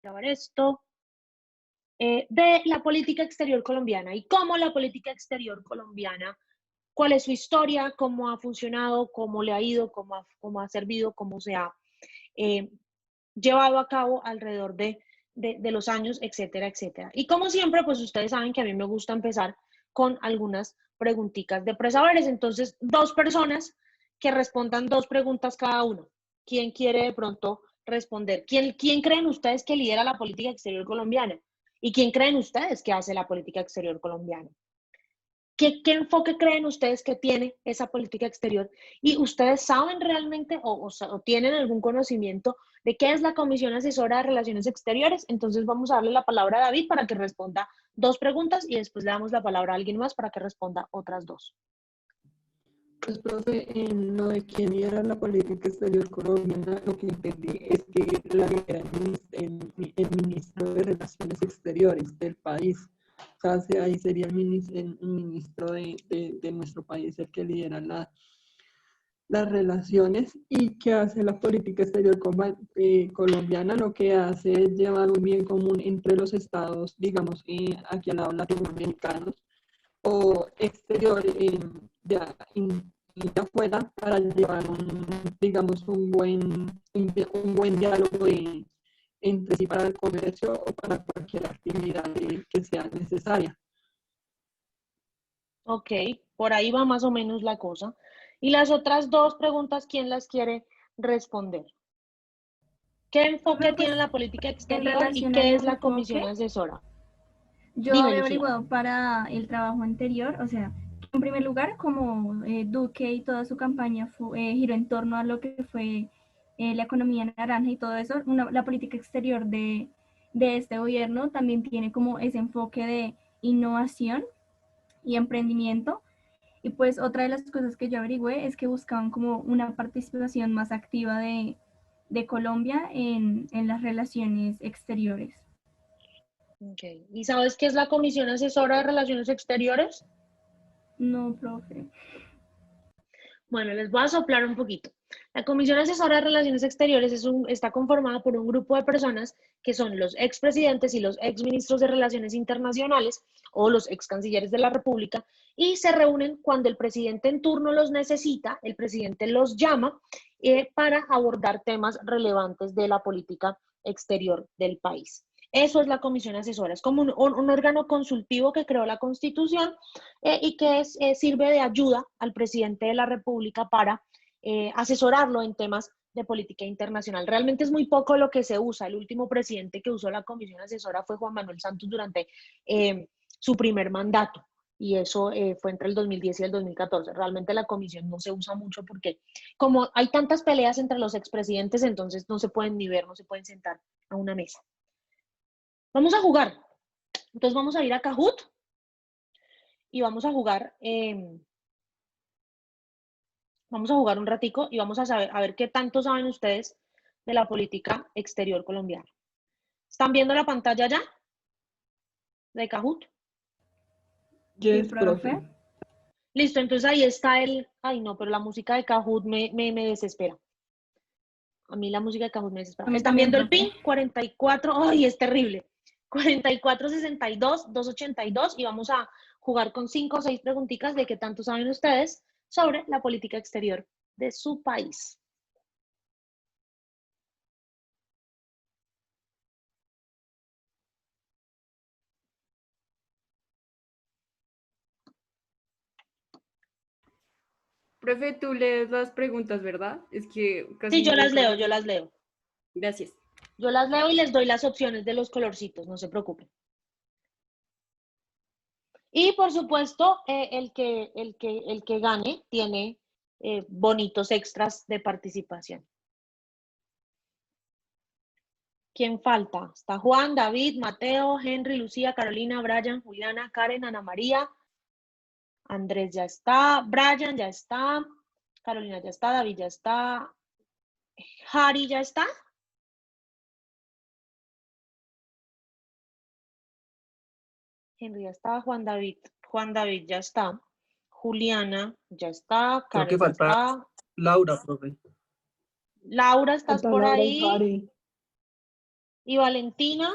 Grabar esto, de la política exterior colombiana y cómo la política exterior colombiana, cuál es su historia, cómo ha funcionado, cómo le ha ido, cómo ha servido, cómo se ha eh, llevado a cabo alrededor de los años, etcétera, etcétera. Y como siempre, pues ustedes saben que a mí me gusta empezar con algunas preguntitas de presaberes. Entonces, dos personas que respondan dos preguntas cada uno. ¿Quién quiere de pronto responder? ¿Quién creen ustedes que lidera la política exterior colombiana? ¿Y quién creen ustedes que hace la política exterior colombiana? ¿Qué enfoque creen ustedes que tiene esa política exterior? ¿Y ustedes saben realmente o tienen algún conocimiento de qué es la Comisión Asesora de Relaciones Exteriores? Entonces vamos a darle la palabra a David para que responda dos preguntas y después le damos la palabra a alguien más para que responda otras dos. Pues, profe, en lo de quién lidera la política exterior colombiana, lo que entendí es que la lidera el ministro de Relaciones Exteriores del país. O sea, ahí sería el ministro de nuestro país el que lidera las relaciones y que hace la política exterior colombiana, lo que hace es llevar un bien común entre los estados, digamos, aquí al lado latinoamericanos o exterior de afuera para llevar digamos, un buen diálogo entre sí para el comercio o para cualquier actividad que sea necesaria. Ok, por ahí va más o menos la cosa. Y las otras dos preguntas, ¿quién las quiere responder? ¿Qué enfoque Bueno, tiene pues la política en exterior y relación qué al es la enfoque, Comisión Asesora? yo Dime, había Lucía. averiguado para el trabajo anterior, o sea, en primer lugar, como Duque y toda su campaña giró en torno a lo que fue la economía naranja y todo eso, la política exterior de este gobierno también tiene como ese enfoque de innovación y emprendimiento. Y pues otra de las cosas que yo averigüé es que buscaban como una participación más activa de Colombia en las relaciones exteriores. Okay. ¿Y sabes qué es la Comisión Asesora de Relaciones Exteriores? No, profe. Bueno, les voy a soplar un poquito. La Comisión Asesora de Relaciones Exteriores está conformada por un grupo de personas que son los expresidentes y los exministros de Relaciones Internacionales o los ex cancilleres de la República y se reúnen cuando el presidente en turno los necesita, el presidente los llama para abordar temas relevantes de la política exterior del país. Eso es la Comisión Asesora, es como un órgano consultivo que creó la Constitución y que sirve de ayuda al presidente de la República para asesorarlo en temas de política internacional. Realmente es muy poco lo que se usa. El último presidente que usó la comisión asesora fue Juan Manuel Santos durante su primer mandato y eso fue entre el 2010 y el 2014. Realmente la comisión no se usa mucho porque como hay tantas peleas entre los expresidentes, entonces no se pueden ni ver, no se pueden sentar a una mesa. Vamos a jugar. Entonces vamos a ir a Kahoot y vamos a jugar un ratico y vamos a ver qué tanto saben ustedes de la política exterior colombiana. ¿Están viendo la pantalla ya de Kahoot? Sí, Yes, profe. profe. Listo, entonces ahí está ay no, pero la música de Kahoot me desespera. A mí la música de Kahoot me desespera. A mí ¿Están también, viendo el profe. pin? 44, ay, es terrible. 4462-282 y vamos a jugar con 5 o 6 preguntitas de qué tanto saben ustedes sobre la política exterior de su país. Profe, tú lees las preguntas, ¿verdad? Es que Sí, casi yo las nunca leo, las... yo las leo. Gracias. Yo las leo y les doy las opciones de los colorcitos, no se preocupen. Y por supuesto, el que gane tiene bonitos extras de participación. ¿Quién falta? Está Juan, David, Mateo, Henry, Lucía, Carolina, Brian, Juliana, Karen, Ana María, Andrés ya está, Brian ya está, Carolina ya está, David ya está, Harry ya está. Henry ya está, Juan David ya está, Juliana ya está, Creo que Karen ya falta está, Laura, profe. Laura, ¿estás Falta por Laura y ahí? Harry. ¿Y Valentina?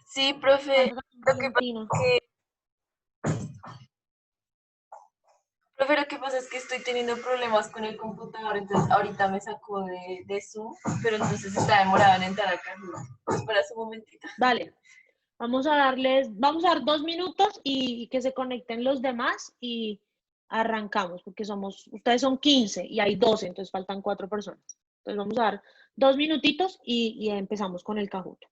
Sí, profe, Valentina. Lo que pasa es que estoy teniendo problemas con el computador, entonces ahorita me sacó de Zoom, pero entonces está demorado en entrar acá. Espera un momentito. Dale, vamos a dar 2 minutos y que se conecten los demás y arrancamos, porque ustedes son 15 y hay 12, entonces faltan 4 personas. Entonces vamos a dar 2 minutitos y empezamos con el Kahoot.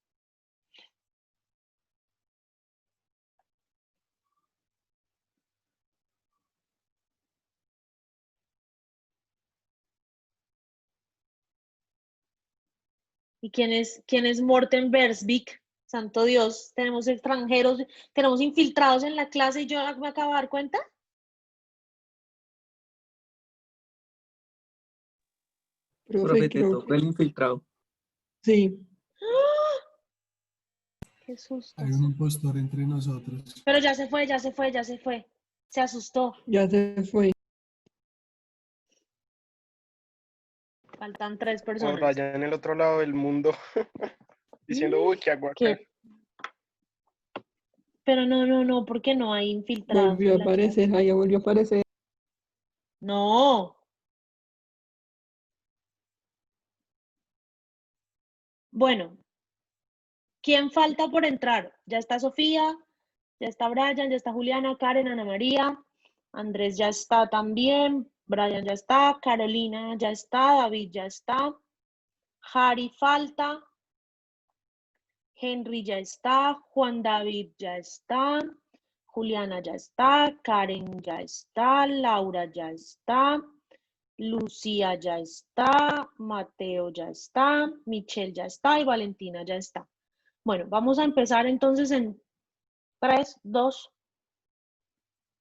¿Y quién es Morten Versvik? Santo Dios, tenemos extranjeros, tenemos infiltrados en la clase y yo me acabo de dar cuenta. Profe, te tocó el infiltrado. Sí. Qué susto. Hay un impostor entre nosotros. Pero ya se fue. Se asustó. Ya se fue. Faltan 3 O personas. allá en el otro lado del mundo. Diciendo, uy, qué agua acá. ¿Qué? Pero no, porque no hay infiltrados. Volvió a aparecer, ya volvió a aparecer. No. Bueno, ¿quién falta por entrar? Ya está Sofía, ya está Brian, ya está Juliana, Karen, Ana María, Andrés ya está también, Brian ya está, Carolina ya está, David ya está, Jari falta, Henry ya está, Juan David ya está, Juliana ya está, Karen ya está, Laura ya está, Lucía ya está, Mateo ya está, Michelle ya está y Valentina ya está. Bueno, vamos a empezar entonces en 3, 2,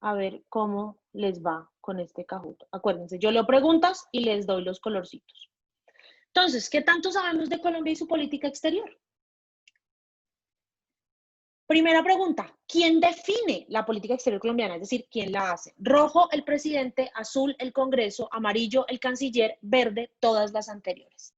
a ver cómo les va con este Kahoot. Acuérdense, yo leo preguntas y les doy los colorcitos. Entonces, ¿qué tanto sabemos de Colombia y su política exterior? Primera pregunta, ¿quién define la política exterior colombiana? Es decir, ¿quién la hace? Rojo, el presidente; azul, el Congreso; amarillo, el canciller; verde, todas las anteriores.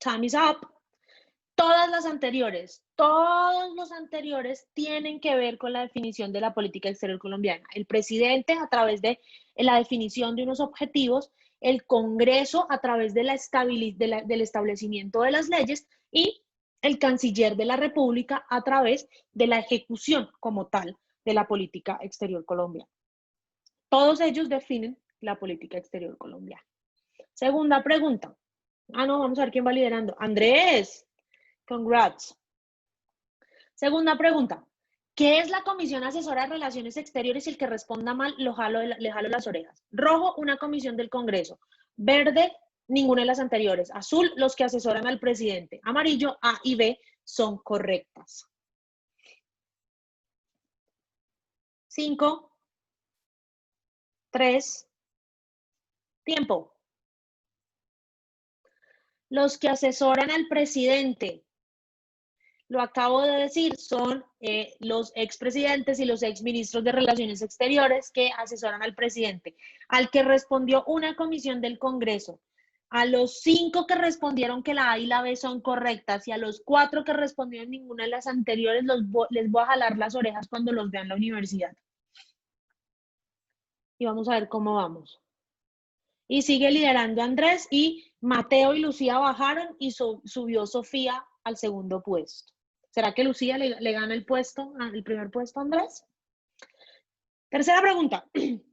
Time is up. Todas las anteriores, todos los anteriores tienen que ver con la definición de la política exterior colombiana. El presidente a través de la definición de unos objetivos, el Congreso a través de del establecimiento de las leyes y el canciller de la República a través de la ejecución como tal de la política exterior colombiana. Todos ellos definen la política exterior colombiana. Segunda pregunta. No, vamos a ver quién va liderando. Andrés. Congrats. Segunda pregunta. ¿Qué es la Comisión Asesora de Relaciones Exteriores? Y el que responda mal, le jalo las orejas. Rojo, una comisión del Congreso. Verde, ninguna de las anteriores. Azul, los que asesoran al presidente. Amarillo, A y B son correctas. 5, 3, tiempo. Los que asesoran al presidente, lo acabo de decir, son los expresidentes y los exministros de Relaciones Exteriores que asesoran al presidente. Al que respondió una comisión del Congreso, a los 5 que respondieron que la A y la B son correctas y a los 4 que respondieron ninguna de las anteriores, les voy a jalar las orejas cuando los vean en la universidad. Y vamos a ver cómo vamos. Y sigue liderando Andrés y Mateo y Lucía bajaron y subió Sofía al segundo puesto. ¿Será que Lucía le gana el primer puesto a Andrés? Tercera pregunta.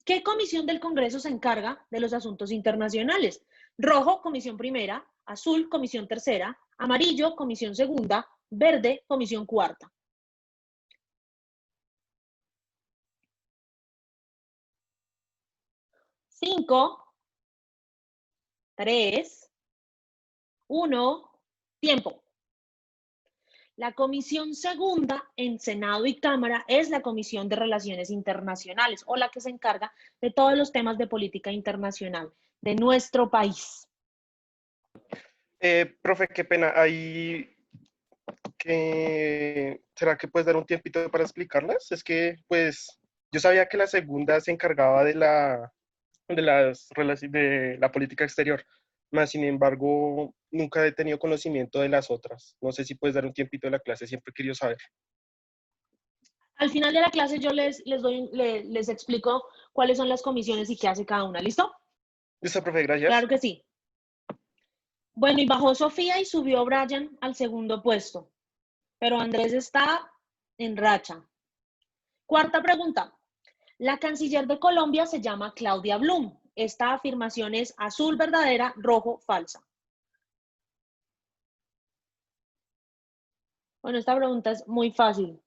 ¿Qué comisión del Congreso se encarga de los asuntos internacionales? Rojo, comisión primera; azul, comisión tercera; amarillo, comisión segunda; verde, comisión cuarta. Cinco, 3, 1, tiempo. La comisión segunda en Senado y Cámara es la Comisión de Relaciones Internacionales, o la que se encarga de todos los temas de política internacional de nuestro país. Profe, qué pena. Ahí ¿será que puedes dar un tiempito para explicarlas? Es que, pues, yo sabía que la segunda se encargaba de la política exterior, más sin embargo, nunca he tenido conocimiento de las otras. No sé si puedes dar un tiempito de la clase, siempre he querido saber. Al final de la clase yo les explico cuáles son las comisiones y qué hace cada una. ¿Listo? Listo, profe, gracias. Claro que sí. Bueno, y bajó Sofía y subió Brian al segundo puesto, pero Andrés está en racha. Cuarta pregunta. La canciller de Colombia se llama Claudia Blum. Esta afirmación es azul verdadera, rojo falsa. Bueno, esta pregunta es muy fácil.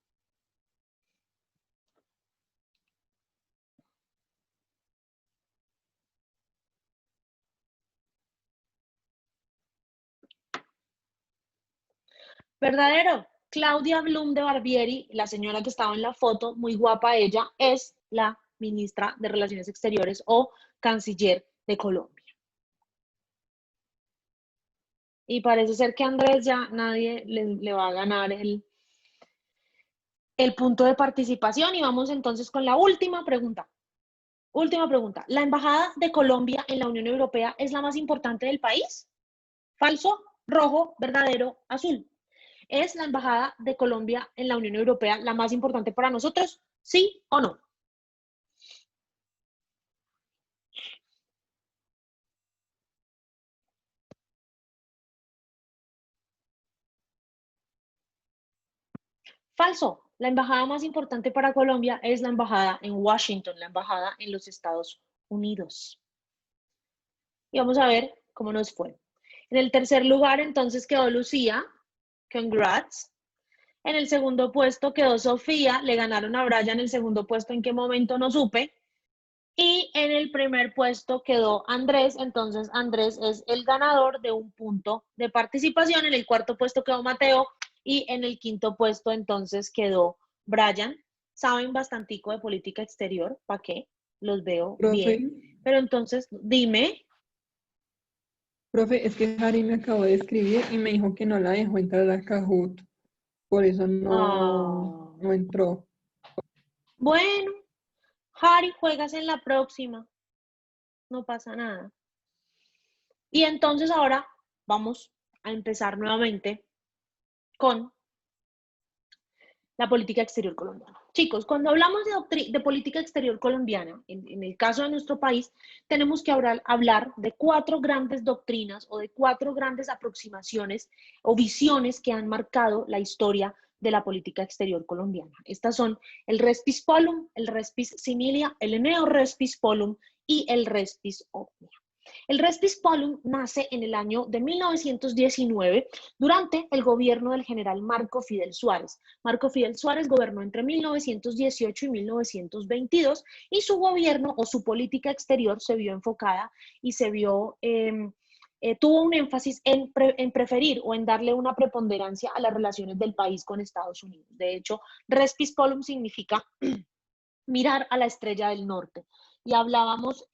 Verdadero. Claudia Blum de Barbieri, la señora que estaba en la foto, muy guapa ella, es la ministra de Relaciones Exteriores o canciller de Colombia. Y parece ser que a Andrés ya nadie le va a ganar el punto de participación. Y vamos entonces con la última pregunta. Última pregunta. ¿La embajada de Colombia en la Unión Europea es la más importante del país? Falso, rojo, verdadero, azul. ¿Es la embajada de Colombia en la Unión Europea la más importante para nosotros? ¿Sí o no? Falso. La embajada más importante para Colombia es la embajada en Washington, la embajada en los Estados Unidos. Y vamos a ver cómo nos fue. En el tercer lugar, entonces, quedó Lucía. Congrats. En el segundo puesto quedó Sofía. Le ganaron a Brian el segundo puesto. ¿En qué momento? No supe. Y en el primer puesto quedó Andrés. Entonces, Andrés es el ganador de un punto de participación. En el cuarto puesto quedó Mateo. Y en el quinto puesto, entonces, quedó Brian. Saben bastantico de política exterior. ¿Para qué? Los veo Profe, bien. Pero entonces, dime. profe, es que Harry me acabó de escribir y me dijo que no la dejó entrar a Kahoot. Por eso no entró. Bueno, Harry, juegas en la próxima. No pasa nada. Y entonces ahora vamos a empezar nuevamente con la política exterior colombiana. Chicos, cuando hablamos de política exterior colombiana, en el caso de nuestro país, tenemos que hablar de 4 grandes doctrinas o de 4 grandes aproximaciones o visiones que han marcado la historia de la política exterior colombiana. Estas son el Respis Polum, el Respis Similia, el Neo Respis Polum y el Respis Omnia. El Respis Polum nace en el año de 1919 durante el gobierno del general Marco Fidel Suárez. Marco Fidel Suárez gobernó entre 1918 y 1922 y su gobierno o su política exterior se vio enfocada y se vio, tuvo un énfasis en preferir o en darle una preponderancia a las relaciones del país con Estados Unidos. De hecho, Respis Polum significa mirar a la estrella del norte. Y hablamos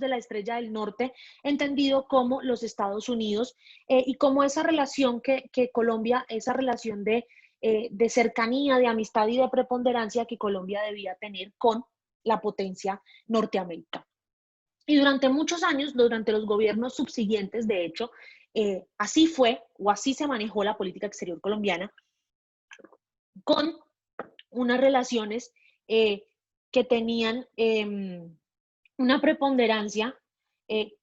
de la estrella del norte, entendido como los Estados Unidos y como esa relación que Colombia, esa relación de cercanía, de amistad y de preponderancia que Colombia debía tener con la potencia norteamericana. Y durante muchos años, durante los gobiernos subsiguientes, de hecho, así fue o así se manejó la política exterior colombiana, con unas relaciones que tenían una preponderancia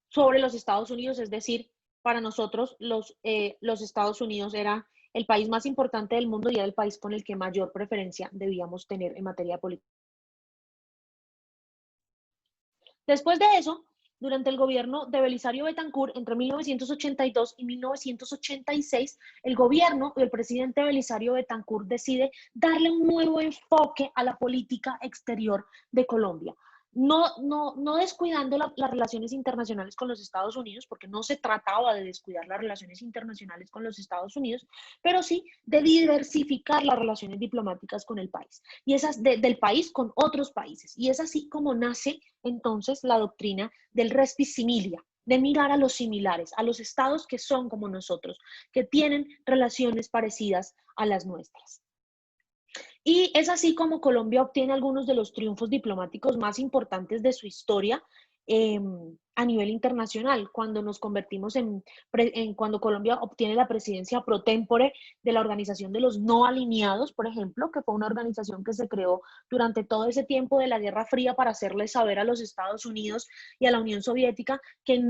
sobre los Estados Unidos, es decir, para nosotros los Estados Unidos era el país más importante del mundo y era el país con el que mayor preferencia debíamos tener en materia política. Después de eso, durante el gobierno de Belisario Betancur, entre 1982 y 1986, el gobierno del presidente Belisario Betancur decide darle un nuevo enfoque a la política exterior de Colombia. No descuidando las relaciones internacionales con los Estados Unidos, porque no se trataba de descuidar las relaciones internacionales con los Estados Unidos, pero sí de diversificar las relaciones diplomáticas con el país, y esas del país con otros países. Y es así como nace entonces la doctrina del Respis Similia, de mirar a los similares, a los estados que son como nosotros, que tienen relaciones parecidas a las nuestras. Y es así como Colombia obtiene algunos de los triunfos diplomáticos más importantes de su historia a nivel internacional, cuando nos convertimos cuando Colombia obtiene la presidencia pro tempore de la Organización de los No Alineados, por ejemplo, que fue una organización que se creó durante todo ese tiempo de la Guerra Fría para hacerle saber a los Estados Unidos y a la Unión Soviética que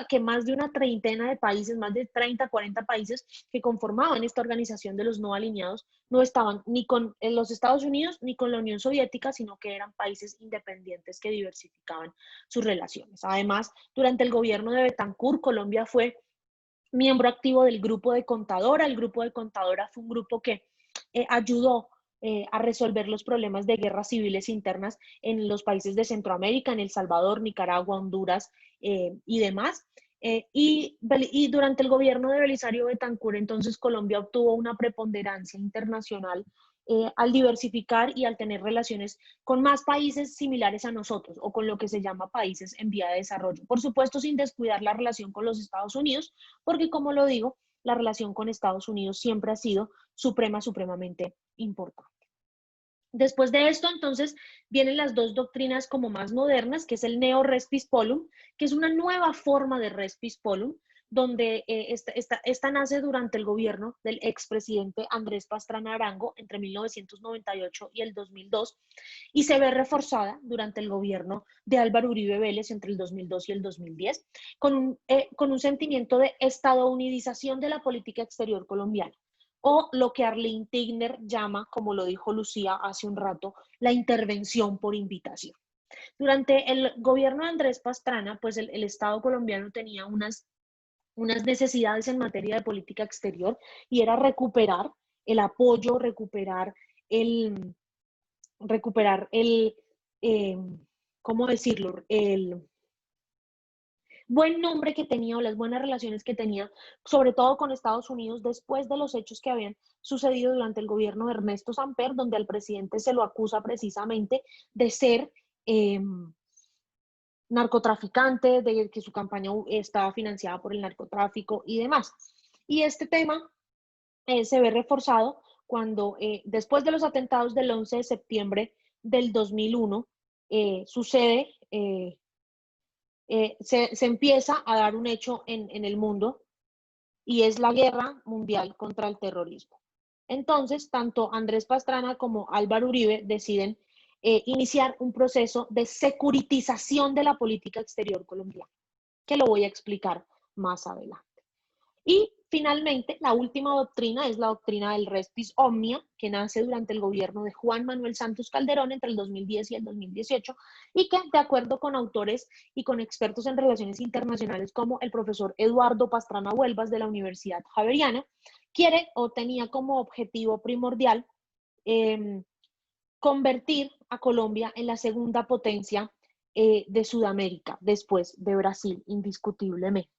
que más de una treintena de países, más de 30, 40 países que conformaban esta Organización de los No Alineados, no estaban ni con los Estados Unidos ni con la Unión Soviética, sino que eran países independientes que diversificaban sus relaciones. Además, durante el gobierno de Betancur, Colombia fue miembro activo del Grupo de Contadora. El Grupo de Contadora fue un grupo que ayudó a resolver los problemas de guerras civiles internas en los países de Centroamérica, en El Salvador, Nicaragua, Honduras y demás. Y durante el gobierno de Belisario Betancur, entonces Colombia obtuvo una preponderancia internacional al diversificar y al tener relaciones con más países similares a nosotros o con lo que se llama países en vía de desarrollo. Por supuesto, sin descuidar la relación con los Estados Unidos, porque como lo digo, la relación con Estados Unidos siempre ha sido supremamente importante. Después de esto, entonces, vienen las dos doctrinas como más modernas, que es el Neo Res Pispolum, que es una nueva forma de Res Pispolum, donde esta nace durante el gobierno del expresidente Andrés Pastrana Arango entre 1998 y el 2002, y se ve reforzada durante el gobierno de Álvaro Uribe Vélez entre el 2002 y el 2010, con un sentimiento de estadounidización de la política exterior colombiana, o lo que Arlene Tigner llama, como lo dijo Lucía hace un rato, la intervención por invitación. Durante el gobierno de Andrés Pastrana, pues el Estado colombiano tenía unas necesidades en materia de política exterior y era recuperar el apoyo, recuperar el ¿cómo decirlo? El buen nombre que tenía o las buenas relaciones que tenía, sobre todo con Estados Unidos, después de los hechos que habían sucedido durante el gobierno de Ernesto Samper, donde al presidente se lo acusa precisamente de ser narcotraficante, de que su campaña estaba financiada por el narcotráfico y demás. Y este tema se ve reforzado cuando después de los atentados del 11 de septiembre del 2001 sucede, se empieza a dar un hecho en el mundo y es la guerra mundial contra el terrorismo. Entonces, tanto Andrés Pastrana como Álvaro Uribe deciden iniciar un proceso de securitización de la política exterior colombiana, que lo voy a explicar más adelante. Y finalmente, la última doctrina es la doctrina del Res Pis Omnia, que nace durante el gobierno de Juan Manuel Santos Calderón entre el 2010 y el 2018, y que, de acuerdo con autores y con expertos en relaciones internacionales como el profesor Eduardo Pastrana Huelvas de la Universidad Javeriana, quiere o tenía como objetivo primordial convertir a Colombia en la segunda potencia de Sudamérica, después de Brasil, indiscutiblemente.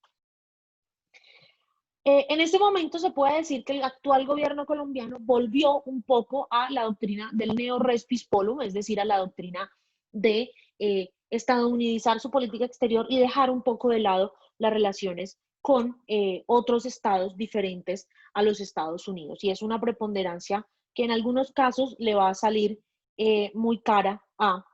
En este momento se puede decir que el actual gobierno colombiano volvió un poco a la doctrina del Neo Res Pispolum, es decir, a la doctrina de estadounidizar su política exterior y dejar un poco de lado las relaciones con otros estados diferentes a los Estados Unidos. Y es una preponderancia que en algunos casos le va a salir muy cara a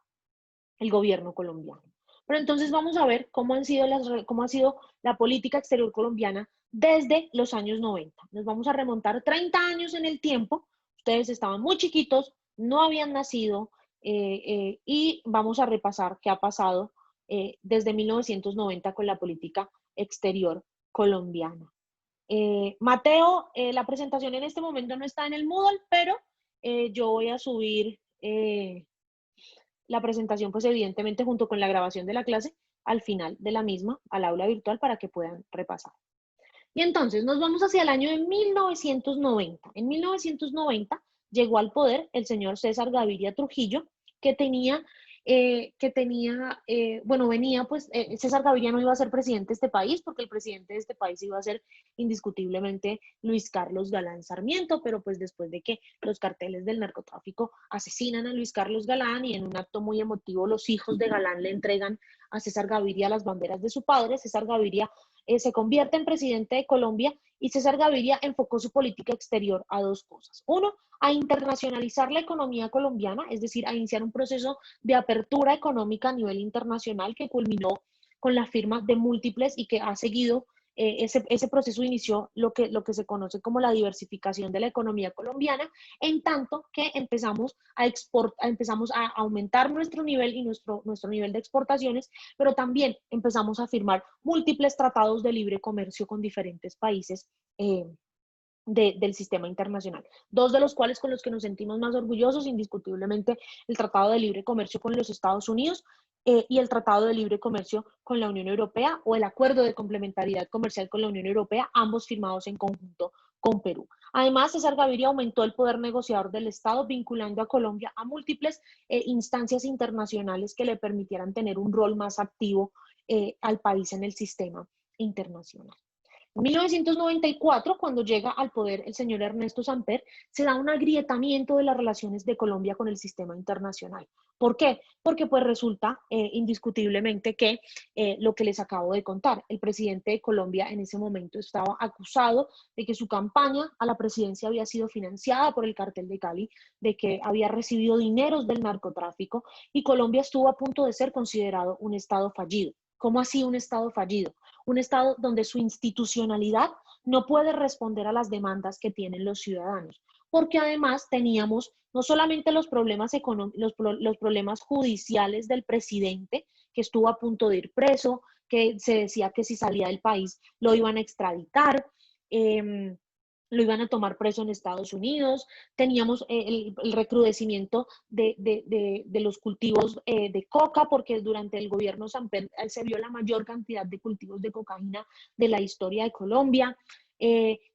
el gobierno colombiano. Pero entonces vamos a ver cómo ha sido la política exterior colombiana desde los años 90. Nos vamos a remontar 30 años en el tiempo. Ustedes estaban muy chiquitos, no habían nacido y vamos a repasar qué ha pasado desde 1990 con la política exterior colombiana. Mateo, la presentación en este momento no está en el Moodle, pero yo voy a subir la presentación, pues evidentemente junto con la grabación de la clase, al final de la misma, al aula virtual, para que puedan repasar. Y entonces nos vamos hacia el año de 1990. En 1990 llegó al poder el señor César Gaviria Trujillo, que tenía que tenía, bueno, venía, pues César Gaviria no iba a ser presidente de este país, porque el presidente de este país iba a ser indiscutiblemente Luis Carlos Galán Sarmiento, pero pues después de que los carteles del narcotráfico asesinan a Luis Carlos Galán y en un acto muy emotivo los hijos de Galán le entregan a César Gaviria las banderas de su padre, César Gaviria se convierte en presidente de Colombia y César Gaviria enfocó su política exterior a dos cosas. Uno, a internacionalizar la economía colombiana, es decir, a iniciar un proceso de apertura económica a nivel internacional que culminó con la firma de múltiples y que ha seguido, ese proceso inició lo que se conoce como la diversificación de la economía colombiana, en tanto que empezamos a aumentar nuestro nivel y nuestro nivel de exportaciones, pero también empezamos a firmar múltiples tratados de libre comercio con diferentes países del sistema internacional. Dos de los cuales con los que nos sentimos más orgullosos, indiscutiblemente el Tratado de Libre Comercio con los Estados Unidos y el Tratado de Libre Comercio con la Unión Europea o el Acuerdo de Complementariedad Comercial con la Unión Europea, ambos firmados en conjunto con Perú. Además, César Gaviria aumentó el poder negociador del Estado, vinculando a Colombia a múltiples instancias internacionales que le permitieran tener un rol más activo al país en el sistema internacional. En 1994, cuando llega al poder el señor Ernesto Samper, se da un agrietamiento de las relaciones de Colombia con el sistema internacional. ¿Por qué? Porque pues resulta indiscutiblemente que lo que les acabo de contar, el presidente de Colombia en ese momento estaba acusado de que su campaña a la presidencia había sido financiada por el cartel de Cali, de que había recibido dineros del narcotráfico y Colombia estuvo a punto de ser considerado un estado fallido. ¿Cómo así un estado fallido? Un estado donde su institucionalidad no puede responder a las demandas que tienen los ciudadanos, porque además teníamos no solamente los problemas los problemas judiciales del presidente, que estuvo a punto de ir preso, que se decía que si salía del país lo iban a extraditar, lo iban a tomar preso en Estados Unidos, teníamos el recrudecimiento de los cultivos de coca, porque durante el gobierno Samper se vio la mayor cantidad de cultivos de cocaína de la historia de Colombia.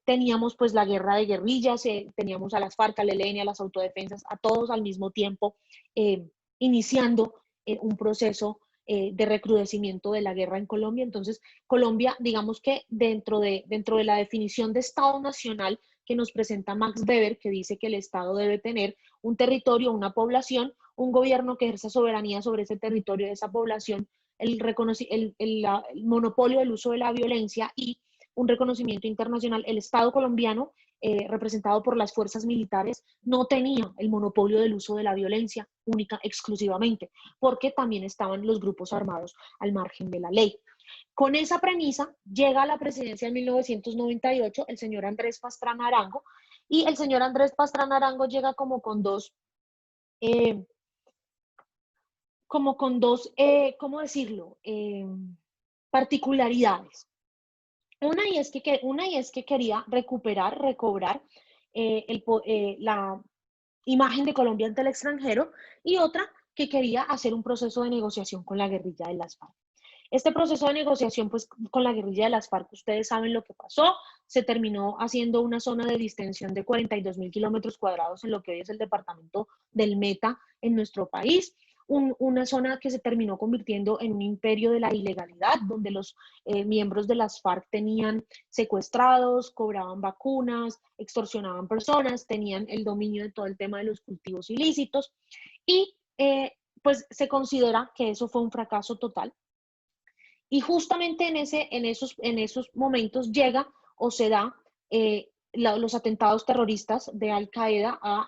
Teníamos pues la guerra de guerrillas, teníamos a las FARC, al ELN, a las autodefensas, a todos al mismo tiempo, iniciando un proceso de recrudecimiento de la guerra en Colombia. Entonces, Colombia, digamos que dentro de la definición de Estado nacional que nos presenta Max Weber, que dice que el Estado debe tener un territorio, una población, un gobierno que ejerza soberanía sobre ese territorio de esa población, el monopolio del uso de la violencia y un reconocimiento internacional. El Estado colombiano, representado por las fuerzas militares, no tenía el monopolio del uso de la violencia única, exclusivamente, porque también estaban los grupos armados al margen de la ley. Con esa premisa llega a la presidencia en 1998 el señor Andrés Pastrana Arango, y el señor Andrés Pastrana Arango llega como con dos, ¿cómo decirlo? Particularidades. Una y es que quería recobrar la imagen de Colombia ante el extranjero, y otra que quería hacer un proceso de negociación con la guerrilla de las FARC. Este proceso de negociación pues, con la guerrilla de las FARC, ustedes saben lo que pasó, se terminó haciendo una zona de distensión de 42.000 kilómetros cuadrados en lo que hoy es el departamento del Meta en nuestro país. Una zona que se terminó convirtiendo en un imperio de la ilegalidad, donde los miembros de las FARC tenían secuestrados, cobraban vacunas, extorsionaban personas, tenían el dominio de todo el tema de los cultivos ilícitos, y pues se considera que eso fue un fracaso total. Y justamente en esos momentos llega o se da los atentados terroristas de Al Qaeda a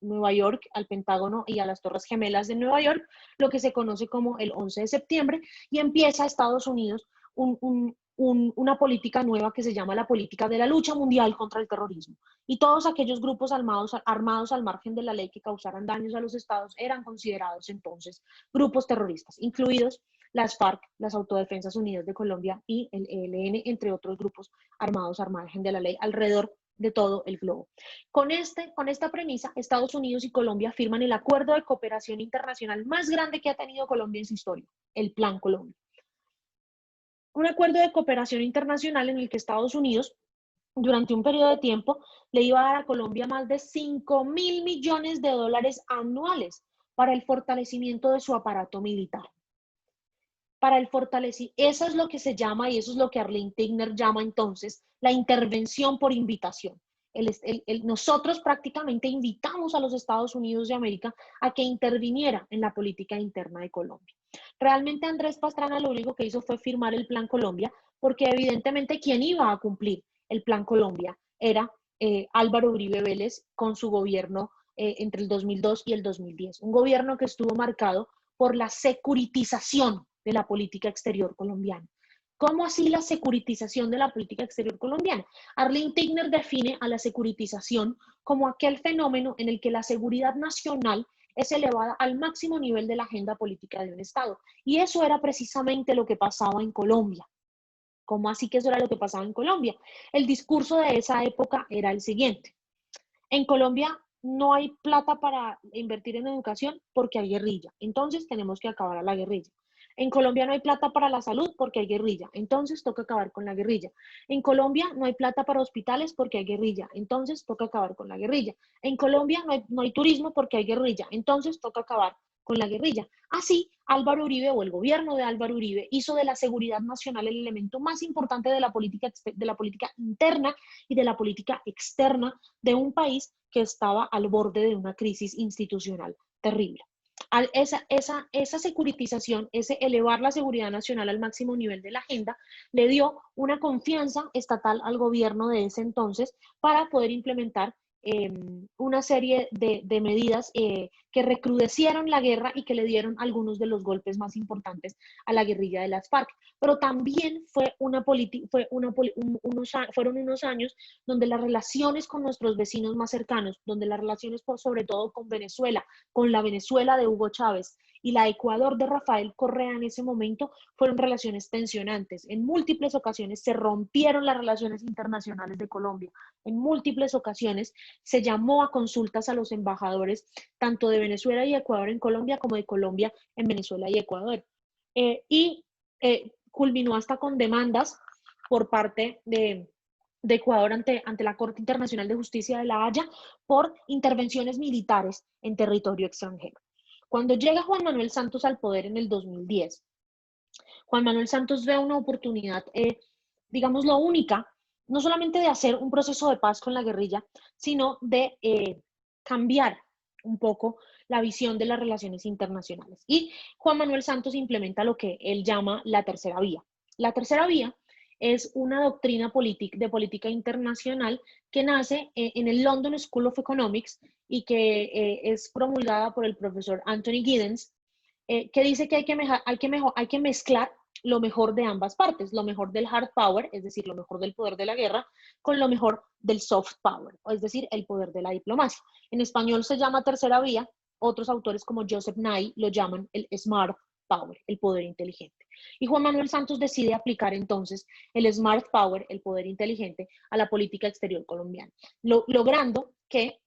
Nueva York, al Pentágono y a las Torres Gemelas de Nueva York, lo que se conoce como el 11 de septiembre, y empieza Estados Unidos una política nueva que se llama la política de la lucha mundial contra el terrorismo. Y todos aquellos grupos armados al margen de la ley que causaran daños a los estados eran considerados entonces grupos terroristas, incluidos las FARC, las Autodefensas Unidas de Colombia y el ELN, entre otros grupos armados al margen de la ley alrededor de todo el globo. Con esta premisa, Estados Unidos y Colombia firman el acuerdo de cooperación internacional más grande que ha tenido Colombia en su historia, el Plan Colombia. Un acuerdo de cooperación internacional en el que Estados Unidos, durante un periodo de tiempo, le iba a dar a Colombia más de $5.000 millones anuales para el fortalecimiento de su aparato militar. Eso es lo que se llama, y eso es lo que Arlene Tigner llama entonces, la intervención por invitación. Nosotros prácticamente invitamos a los Estados Unidos de América a que interviniera en la política interna de Colombia. Realmente Andrés Pastrana lo único que hizo fue firmar el Plan Colombia, porque evidentemente quien iba a cumplir el Plan Colombia era Álvaro Uribe Vélez con su gobierno entre el 2002 y el 2010. Un gobierno que estuvo marcado por la securitización de la política exterior colombiana. ¿Cómo así la securitización de la política exterior colombiana? Arlene Tigner define a la securitización como aquel fenómeno en el que la seguridad nacional es elevada al máximo nivel de la agenda política de un Estado. Y eso era precisamente lo que pasaba en Colombia. ¿Cómo así que eso era lo que pasaba en Colombia? El discurso de esa época era el siguiente. En Colombia no hay plata para invertir en educación porque hay guerrilla. Entonces tenemos que acabar a la guerrilla. En Colombia no hay plata para la salud porque hay guerrilla. Entonces toca acabar con la guerrilla. En Colombia no hay plata para hospitales porque hay guerrilla. Entonces toca acabar con la guerrilla. En Colombia no hay turismo porque hay guerrilla. Entonces toca acabar con la guerrilla. Así, Álvaro Uribe o el gobierno de Álvaro Uribe hizo de la seguridad nacional el elemento más importante de la política interna y de la política externa de un país que estaba al borde de una crisis institucional terrible. Esa securitización, ese elevar la seguridad nacional al máximo nivel de la agenda, le dio una confianza estatal al gobierno de ese entonces para poder implementar una serie de medidas que recrudecieron la guerra y que le dieron algunos de los golpes más importantes a la guerrilla de las FARC. Pero también fueron unos años donde las relaciones con nuestros vecinos más cercanos, donde las relaciones sobre todo con Venezuela, con la Venezuela de Hugo Chávez y la Ecuador de Rafael Correa en ese momento, fueron relaciones tensionantes. En múltiples ocasiones se rompieron las relaciones internacionales de Colombia. En múltiples ocasiones se llamó a consultas a los embajadores tanto de Venezuela y Ecuador en Colombia como de Colombia en Venezuela y Ecuador. Culminó hasta con demandas por parte de Ecuador ante la Corte Internacional de Justicia de La Haya por intervenciones militares en territorio extranjero. Cuando llega Juan Manuel Santos al poder en el 2010, Juan Manuel Santos ve una oportunidad, digámoslo, única, no solamente de hacer un proceso de paz con la guerrilla, sino de cambiar un poco la visión de las relaciones internacionales. Y Juan Manuel Santos implementa lo que él llama la tercera vía. La tercera vía es una doctrina de política internacional que nace en el London School of Economics y que es promulgada por el profesor Anthony Giddens, que dice que hay que mezclar lo mejor de ambas partes, lo mejor del hard power, es decir, lo mejor del poder de la guerra, con lo mejor del soft power, es decir, el poder de la diplomacia. En español se llama tercera vía, otros autores como Joseph Nye lo llaman el smart power, el poder inteligente. Y Juan Manuel Santos decide aplicar entonces el smart power, el poder inteligente, a la política exterior colombiana, logrando que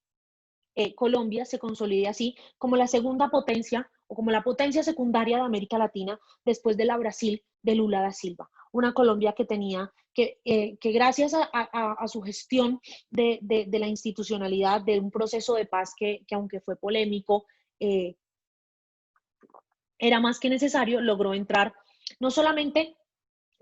Colombia se consolide así como la segunda potencia o como la potencia secundaria de América Latina después de la Brasil de Lula da Silva. Una Colombia que tenía que gracias a su gestión de la institucionalidad, de un proceso de paz que aunque fue polémico, era más que necesario, logró entrar no solamente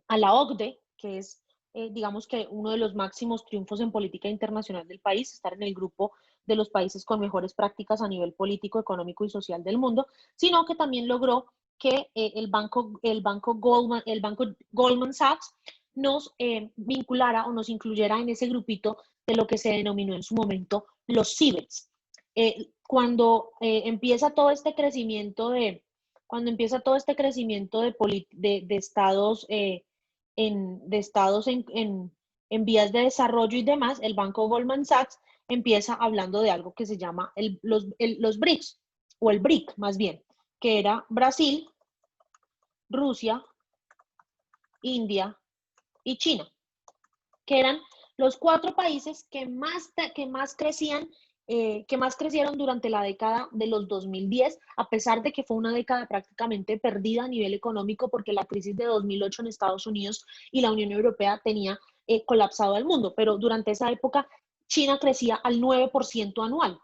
a la OCDE, que es digamos que uno de los máximos triunfos en política internacional del país, estar en el grupo de los países con mejores prácticas a nivel político, económico y social del mundo, sino que también logró que el banco Goldman Sachs nos vinculara o nos incluyera en ese grupito de lo que se denominó en su momento los CIBELS. Cuando empieza todo este crecimiento de estados en vías de desarrollo y demás, el banco Goldman Sachs empieza hablando de algo que se llama los BRICS, o el BRIC más bien, que era Brasil, Rusia, India y China, que eran los 4 países que más crecieron durante la década de los 2010, a pesar de que fue una década prácticamente perdida a nivel económico porque la crisis de 2008 en Estados Unidos y la Unión Europea tenía colapsado al mundo, pero durante esa época China crecía al 9% anual.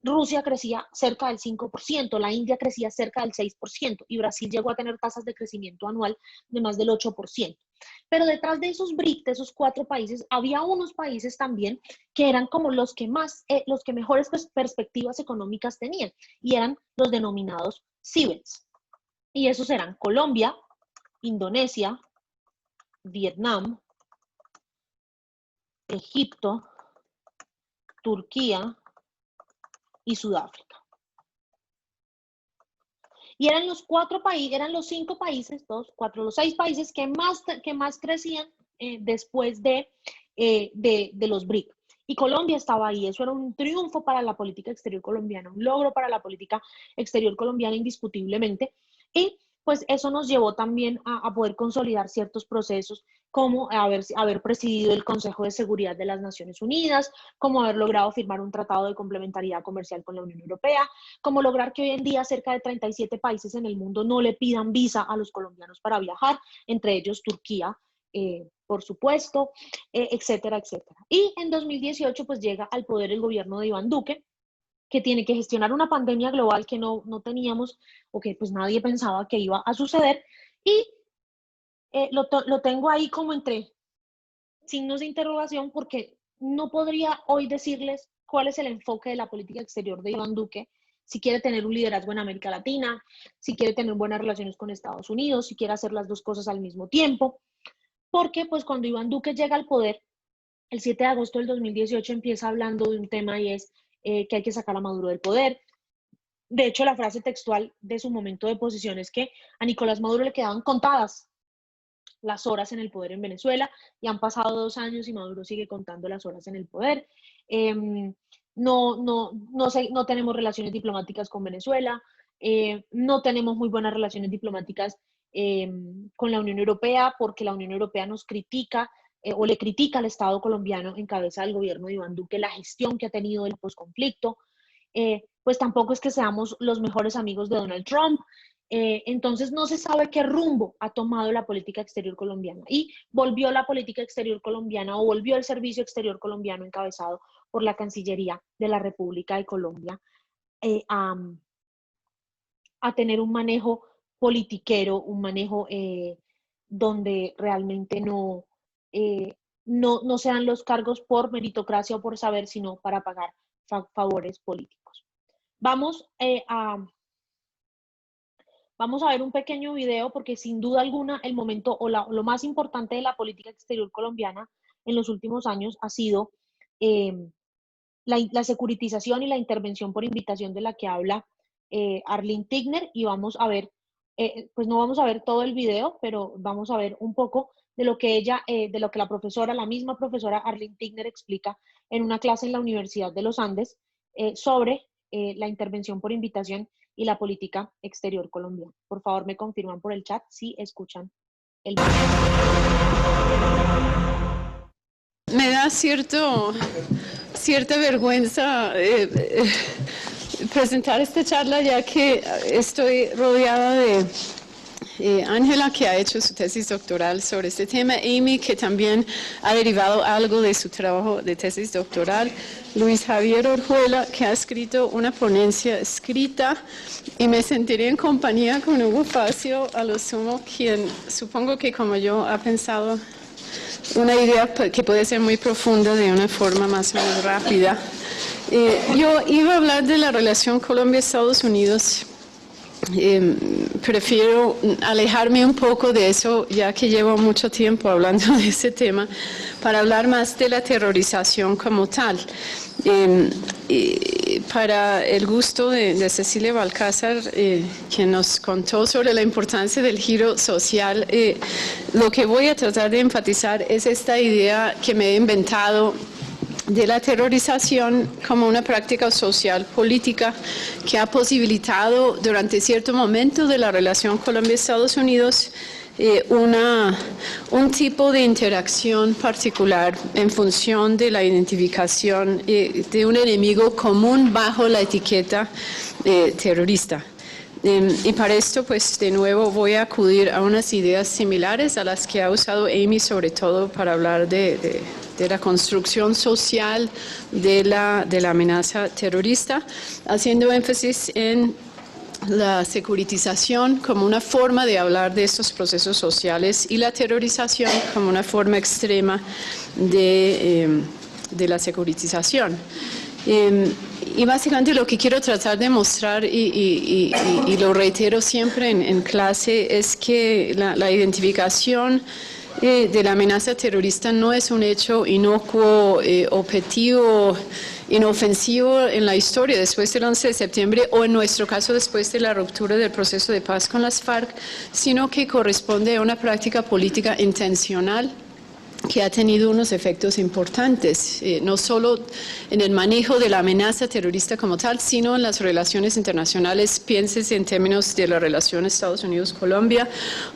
Rusia crecía cerca del 5%, la India crecía cerca del 6% y Brasil llegó a tener tasas de crecimiento anual de más del 8%. Pero detrás de esos BRIC, de esos 4 países, había unos países también que eran como los que mejores perspectivas económicas tenían, y eran los denominados CIBELS. Y esos eran Colombia, Indonesia, Vietnam, Egipto, Turquía y Sudáfrica. Y eran los 4 países, eran los 5 países, los 6 países que más crecían después de los BRIC. Y Colombia estaba ahí. Eso era un triunfo para la política exterior colombiana, un logro para la política exterior colombiana indiscutiblemente. Y pues eso nos llevó también a poder consolidar ciertos procesos, como haber presidido el Consejo de Seguridad de las Naciones Unidas, como haber logrado firmar un tratado de complementariedad comercial con la Unión Europea, como lograr que hoy en día cerca de 37 países en el mundo no le pidan visa a los colombianos para viajar, entre ellos Turquía, por supuesto, etcétera, etcétera. Y en 2018 pues llega al poder el gobierno de Iván Duque, que tiene que gestionar una pandemia global que no teníamos, o que pues nadie pensaba que iba a suceder, y lo tengo ahí como entre signos de interrogación, porque no podría hoy decirles cuál es el enfoque de la política exterior de Iván Duque, si quiere tener un liderazgo en América Latina, si quiere tener buenas relaciones con Estados Unidos, si quiere hacer las dos cosas al mismo tiempo, porque pues cuando Iván Duque llega al poder, el 7 de agosto del 2018 empieza hablando de un tema, y es que hay que sacar a Maduro del poder. De hecho, la frase textual de su momento de posición es que a Nicolás Maduro le quedaban contadas las horas en el poder en Venezuela, y han pasado 2 años y Maduro sigue contando las horas en el poder. No tenemos relaciones diplomáticas con Venezuela, no tenemos muy buenas relaciones diplomáticas con la Unión Europea, porque la Unión Europea nos critica o le critica al Estado colombiano en cabeza del gobierno de Iván Duque la gestión que ha tenido del posconflicto. Pues tampoco es que seamos los mejores amigos de Donald Trump. Entonces no se sabe qué rumbo ha tomado la política exterior colombiana, y volvió la política exterior colombiana, o volvió el servicio exterior colombiano encabezado por la Cancillería de la República de Colombia a tener un manejo politiquero, un manejo donde realmente no se dan los cargos por meritocracia o por saber, sino para pagar favores políticos. Vamos a ver un pequeño video, porque sin duda alguna el momento o lo más importante de la política exterior colombiana en los últimos años ha sido la securitización y la intervención por invitación de la que habla Arlene Tigner, y vamos a ver, pues no vamos a ver todo el video, pero vamos a ver un poco de lo que la misma profesora Arlene Tigner explica en una clase en la Universidad de los Andes sobre la intervención por invitación y la política exterior colombiana. Por favor, me confirman por el chat si escuchan el video. Me da cierta vergüenza presentar esta charla, ya que estoy rodeada de Ángela, que ha hecho su tesis doctoral sobre este tema, Amy, que también ha derivado algo de su trabajo de tesis doctoral, Luis Javier Orjuela, que ha escrito una ponencia escrita, y me sentiré en compañía con Hugo Facio, a lo sumo, quien supongo que como yo ha pensado una idea que puede ser muy profunda de una forma más o menos rápida. Yo iba a hablar de la relación Colombia-Estados Unidos. Prefiero alejarme un poco de eso, ya que llevo mucho tiempo hablando de ese tema, para hablar más de la terrorización como tal. Para el gusto de Cecilia Balcázar, quien nos contó sobre la importancia del giro social, lo que voy a tratar de enfatizar es esta idea que me he inventado de la terrorización como una práctica social política que ha posibilitado durante cierto momento de la relación Colombia-Estados Unidos un tipo de interacción particular en función de la identificación de un enemigo común bajo la etiqueta terrorista. Y para esto, pues de nuevo voy a acudir a unas ideas similares a las que ha usado Amy, sobre todo para hablar de la construcción social de la amenaza terrorista, haciendo énfasis en la securitización como una forma de hablar de estos procesos sociales y la terrorización como una forma extrema de la securitización. Y básicamente lo que quiero tratar de mostrar, y lo reitero siempre en clase, es que la identificación de la amenaza terrorista no es un hecho inocuo, objetivo, inofensivo en la historia después del 11 de septiembre o en nuestro caso después de la ruptura del proceso de paz con las FARC, sino que corresponde a una práctica política intencional que ha tenido unos efectos importantes, no solo en el manejo de la amenaza terrorista como tal, sino en las relaciones internacionales. Piénsese en términos de la relación Estados Unidos-Colombia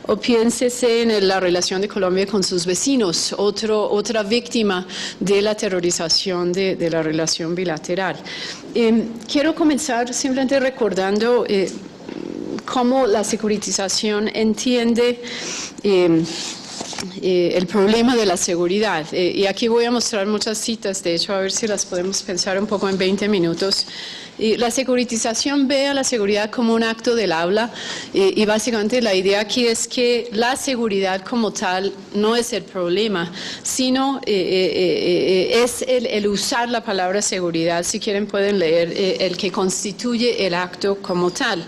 o piénsese en la relación de Colombia con sus vecinos, otra víctima de la terrorización de la relación bilateral. Quiero comenzar simplemente recordando cómo la securitización entiende el problema de la seguridad. Y aquí voy a mostrar muchas citas, de hecho, a ver si las podemos pensar un poco en 20 minutos. La securitización ve a la seguridad como un acto del habla y básicamente la idea aquí es que la seguridad como tal no es el problema, sino es el usar la palabra seguridad, si quieren pueden leer, el que constituye el acto como tal.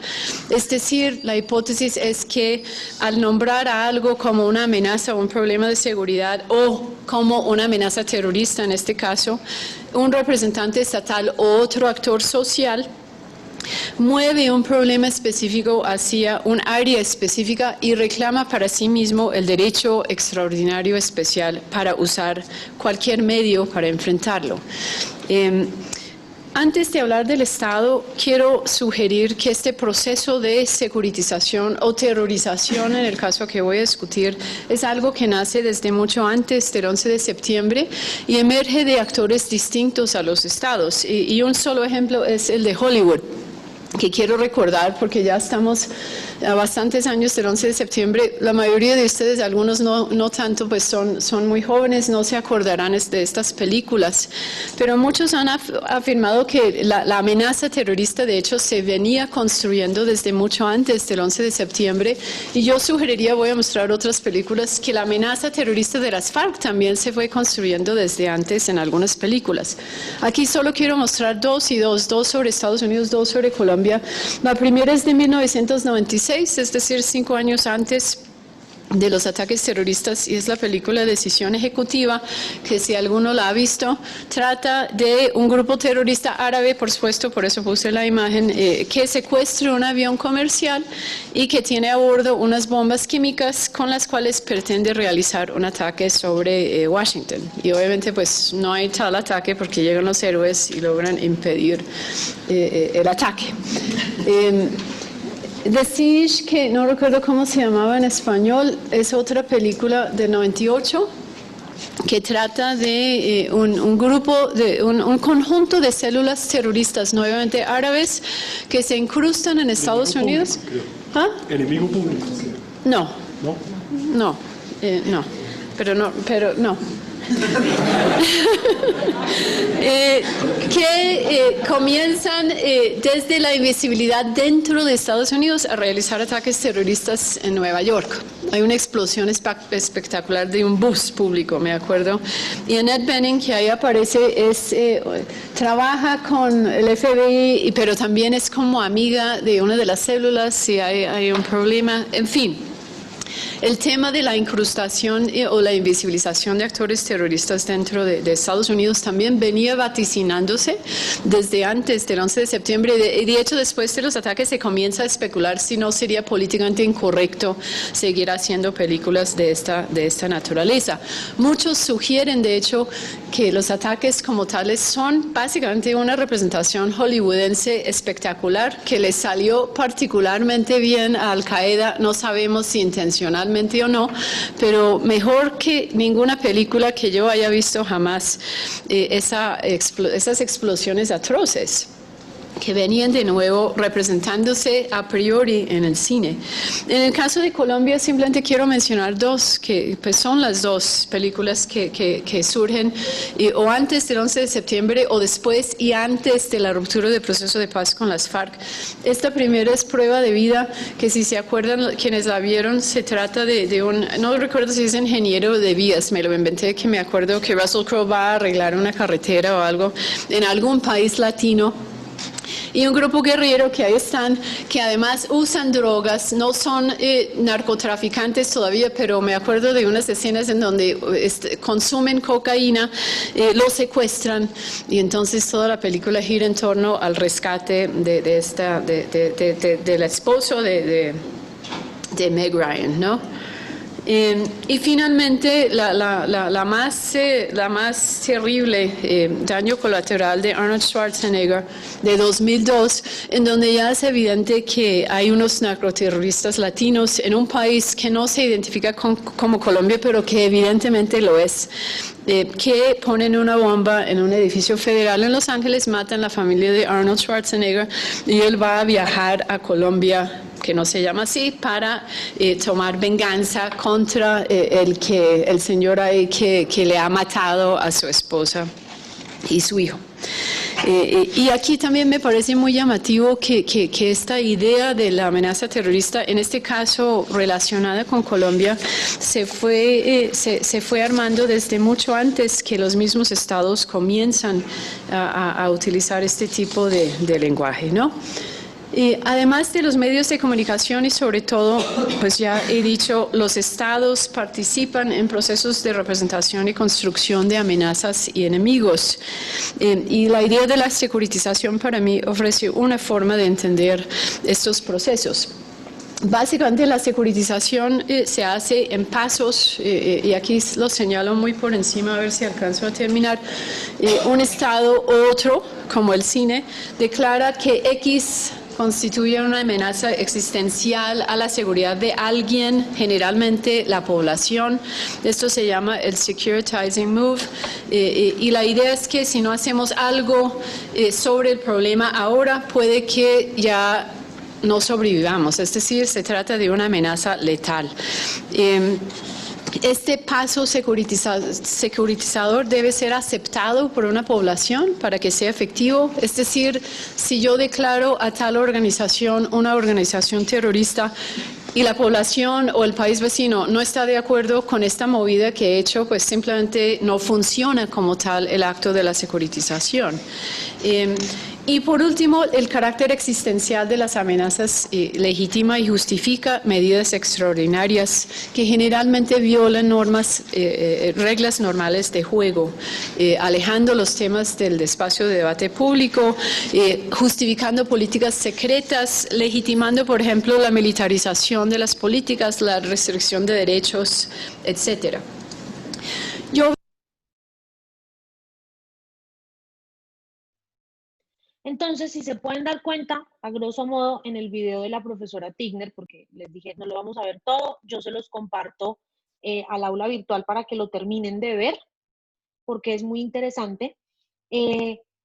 Es decir, la hipótesis es que al nombrar a algo como una amenaza o un problema de seguridad o como una amenaza terrorista en este caso, un representante estatal o otro actor social mueve un problema específico hacia un área específica y reclama para sí mismo el derecho extraordinario especial para usar cualquier medio para enfrentarlo. Antes de hablar del Estado, quiero sugerir que este proceso de securitización o terrorización, en el caso que voy a discutir, es algo que nace desde mucho antes del 11 de septiembre y emerge de actores distintos a los Estados. Y un solo ejemplo es el de Hollywood, que quiero recordar porque ya estamos a bastantes años del 11 de septiembre. La mayoría de ustedes, algunos no tanto, pues son muy jóvenes, no se acordarán de estas películas, pero muchos han afirmado que la amenaza terrorista de hecho se venía construyendo desde mucho antes del 11 de septiembre y yo sugeriría, voy a mostrar otras películas, que la amenaza terrorista de las FARC también se fue construyendo desde antes en algunas películas. Aquí solo quiero mostrar dos sobre Estados Unidos, dos sobre Colombia. La primera es de 1996, es decir, 5 años antes de los ataques terroristas, y es la película Decisión Ejecutiva, que si alguno la ha visto, trata de un grupo terrorista árabe, por supuesto, por eso puse la imagen, que secuestra un avión comercial y que tiene a bordo unas bombas químicas con las cuales pretende realizar un ataque sobre Washington. Y obviamente pues no hay tal ataque porque llegan los héroes y logran impedir el ataque. The Siege, que no recuerdo cómo se llamaba en español, es otra película del 98 que trata de un grupo, un conjunto de células terroristas, nuevamente árabes, que se incrustan en Estados Unidos. ¿Ah? ¿Enemigo público? No. ¿No? No, pero no. Que comienzan desde la invisibilidad dentro de Estados Unidos a realizar ataques terroristas en Nueva York. Hay una explosión espectacular de un bus público, me acuerdo. Y Annette Bening, que ahí aparece, trabaja con el FBI, pero también es como amiga de una de las células si hay un problema, en fin. El tema de la incrustación o la invisibilización de actores terroristas dentro de Estados Unidos también venía vaticinándose desde antes del 11 de septiembre. De hecho, después de los ataques se comienza a especular si no sería políticamente incorrecto seguir haciendo películas de esta naturaleza. Muchos sugieren, de hecho, que los ataques como tales son básicamente una representación hollywoodense espectacular que le salió particularmente bien a Al Qaeda. No sabemos si intencionalmente o no, pero mejor que ninguna película que yo haya visto jamás esas explosiones atroces. que venían de nuevo representándose a priori en el cine. En el caso de Colombia simplemente quiero mencionar dos, que pues son las dos películas que surgen o antes del 11 de septiembre o después y antes de la ruptura del proceso de paz con las FARC. Esta primera es Prueba de Vida, que si se acuerdan quienes la vieron, se trata de un, no recuerdo si es ingeniero de vías, me lo inventé, que me acuerdo que Russell Crowe va a arreglar una carretera o algo en algún país latino. Y un grupo guerrero que ahí están, que además usan drogas, no son narcotraficantes todavía, pero me acuerdo de unas escenas en donde consumen cocaína, lo secuestran, y entonces toda la película gira en torno al rescate del esposo de Meg Ryan, ¿no? Y finalmente la más terrible, Daño Colateral, de Arnold Schwarzenegger, de 2002, en donde ya es evidente que hay unos narcoterroristas latinos en un país que no se identifica como Colombia, pero que evidentemente lo es, que ponen una bomba en un edificio federal en Los Ángeles, matan a la familia de Arnold Schwarzenegger, y él va a viajar a Colombia, que no se llama así, para tomar venganza contra el señor ahí que le ha matado a su esposa y su hijo. Y aquí también me parece muy llamativo que esta idea de la amenaza terrorista, en este caso relacionada con Colombia, se fue armando desde mucho antes que los mismos estados comienzan a utilizar este tipo de lenguaje, ¿no? Y además de los medios de comunicación y sobre todo, pues ya he dicho, los estados participan en procesos de representación y construcción de amenazas y enemigos. Y la idea de la securitización para mí ofrece una forma de entender estos procesos. Básicamente la securitización se hace en pasos, y aquí lo señalo muy por encima a ver si alcanzo a terminar. Un estado u otro, como el cine, declara que X constituye una amenaza existencial a la seguridad de alguien, generalmente la población. Esto se llama el securitizing move, y la idea es que si no hacemos algo sobre el problema ahora, puede que ya no sobrevivamos, es decir, se trata de una amenaza letal. Este paso securitizador debe ser aceptado por una población para que sea efectivo. Es decir, si yo declaro a tal organización una organización terrorista y la población o el país vecino no está de acuerdo con esta movida que he hecho, pues simplemente no funciona como tal el acto de la securitización. Y por último, el carácter existencial de las amenazas legitima y justifica medidas extraordinarias que generalmente violan reglas normales de juego, alejando los temas del espacio de debate público, justificando políticas secretas, legitimando, por ejemplo, la militarización de las políticas, la restricción de derechos, etc. Entonces, si se pueden dar cuenta, a grosso modo, en el video de la profesora Tigner, porque les dije, no lo vamos a ver todo, yo se los comparto al aula virtual para que lo terminen de ver, porque es muy interesante.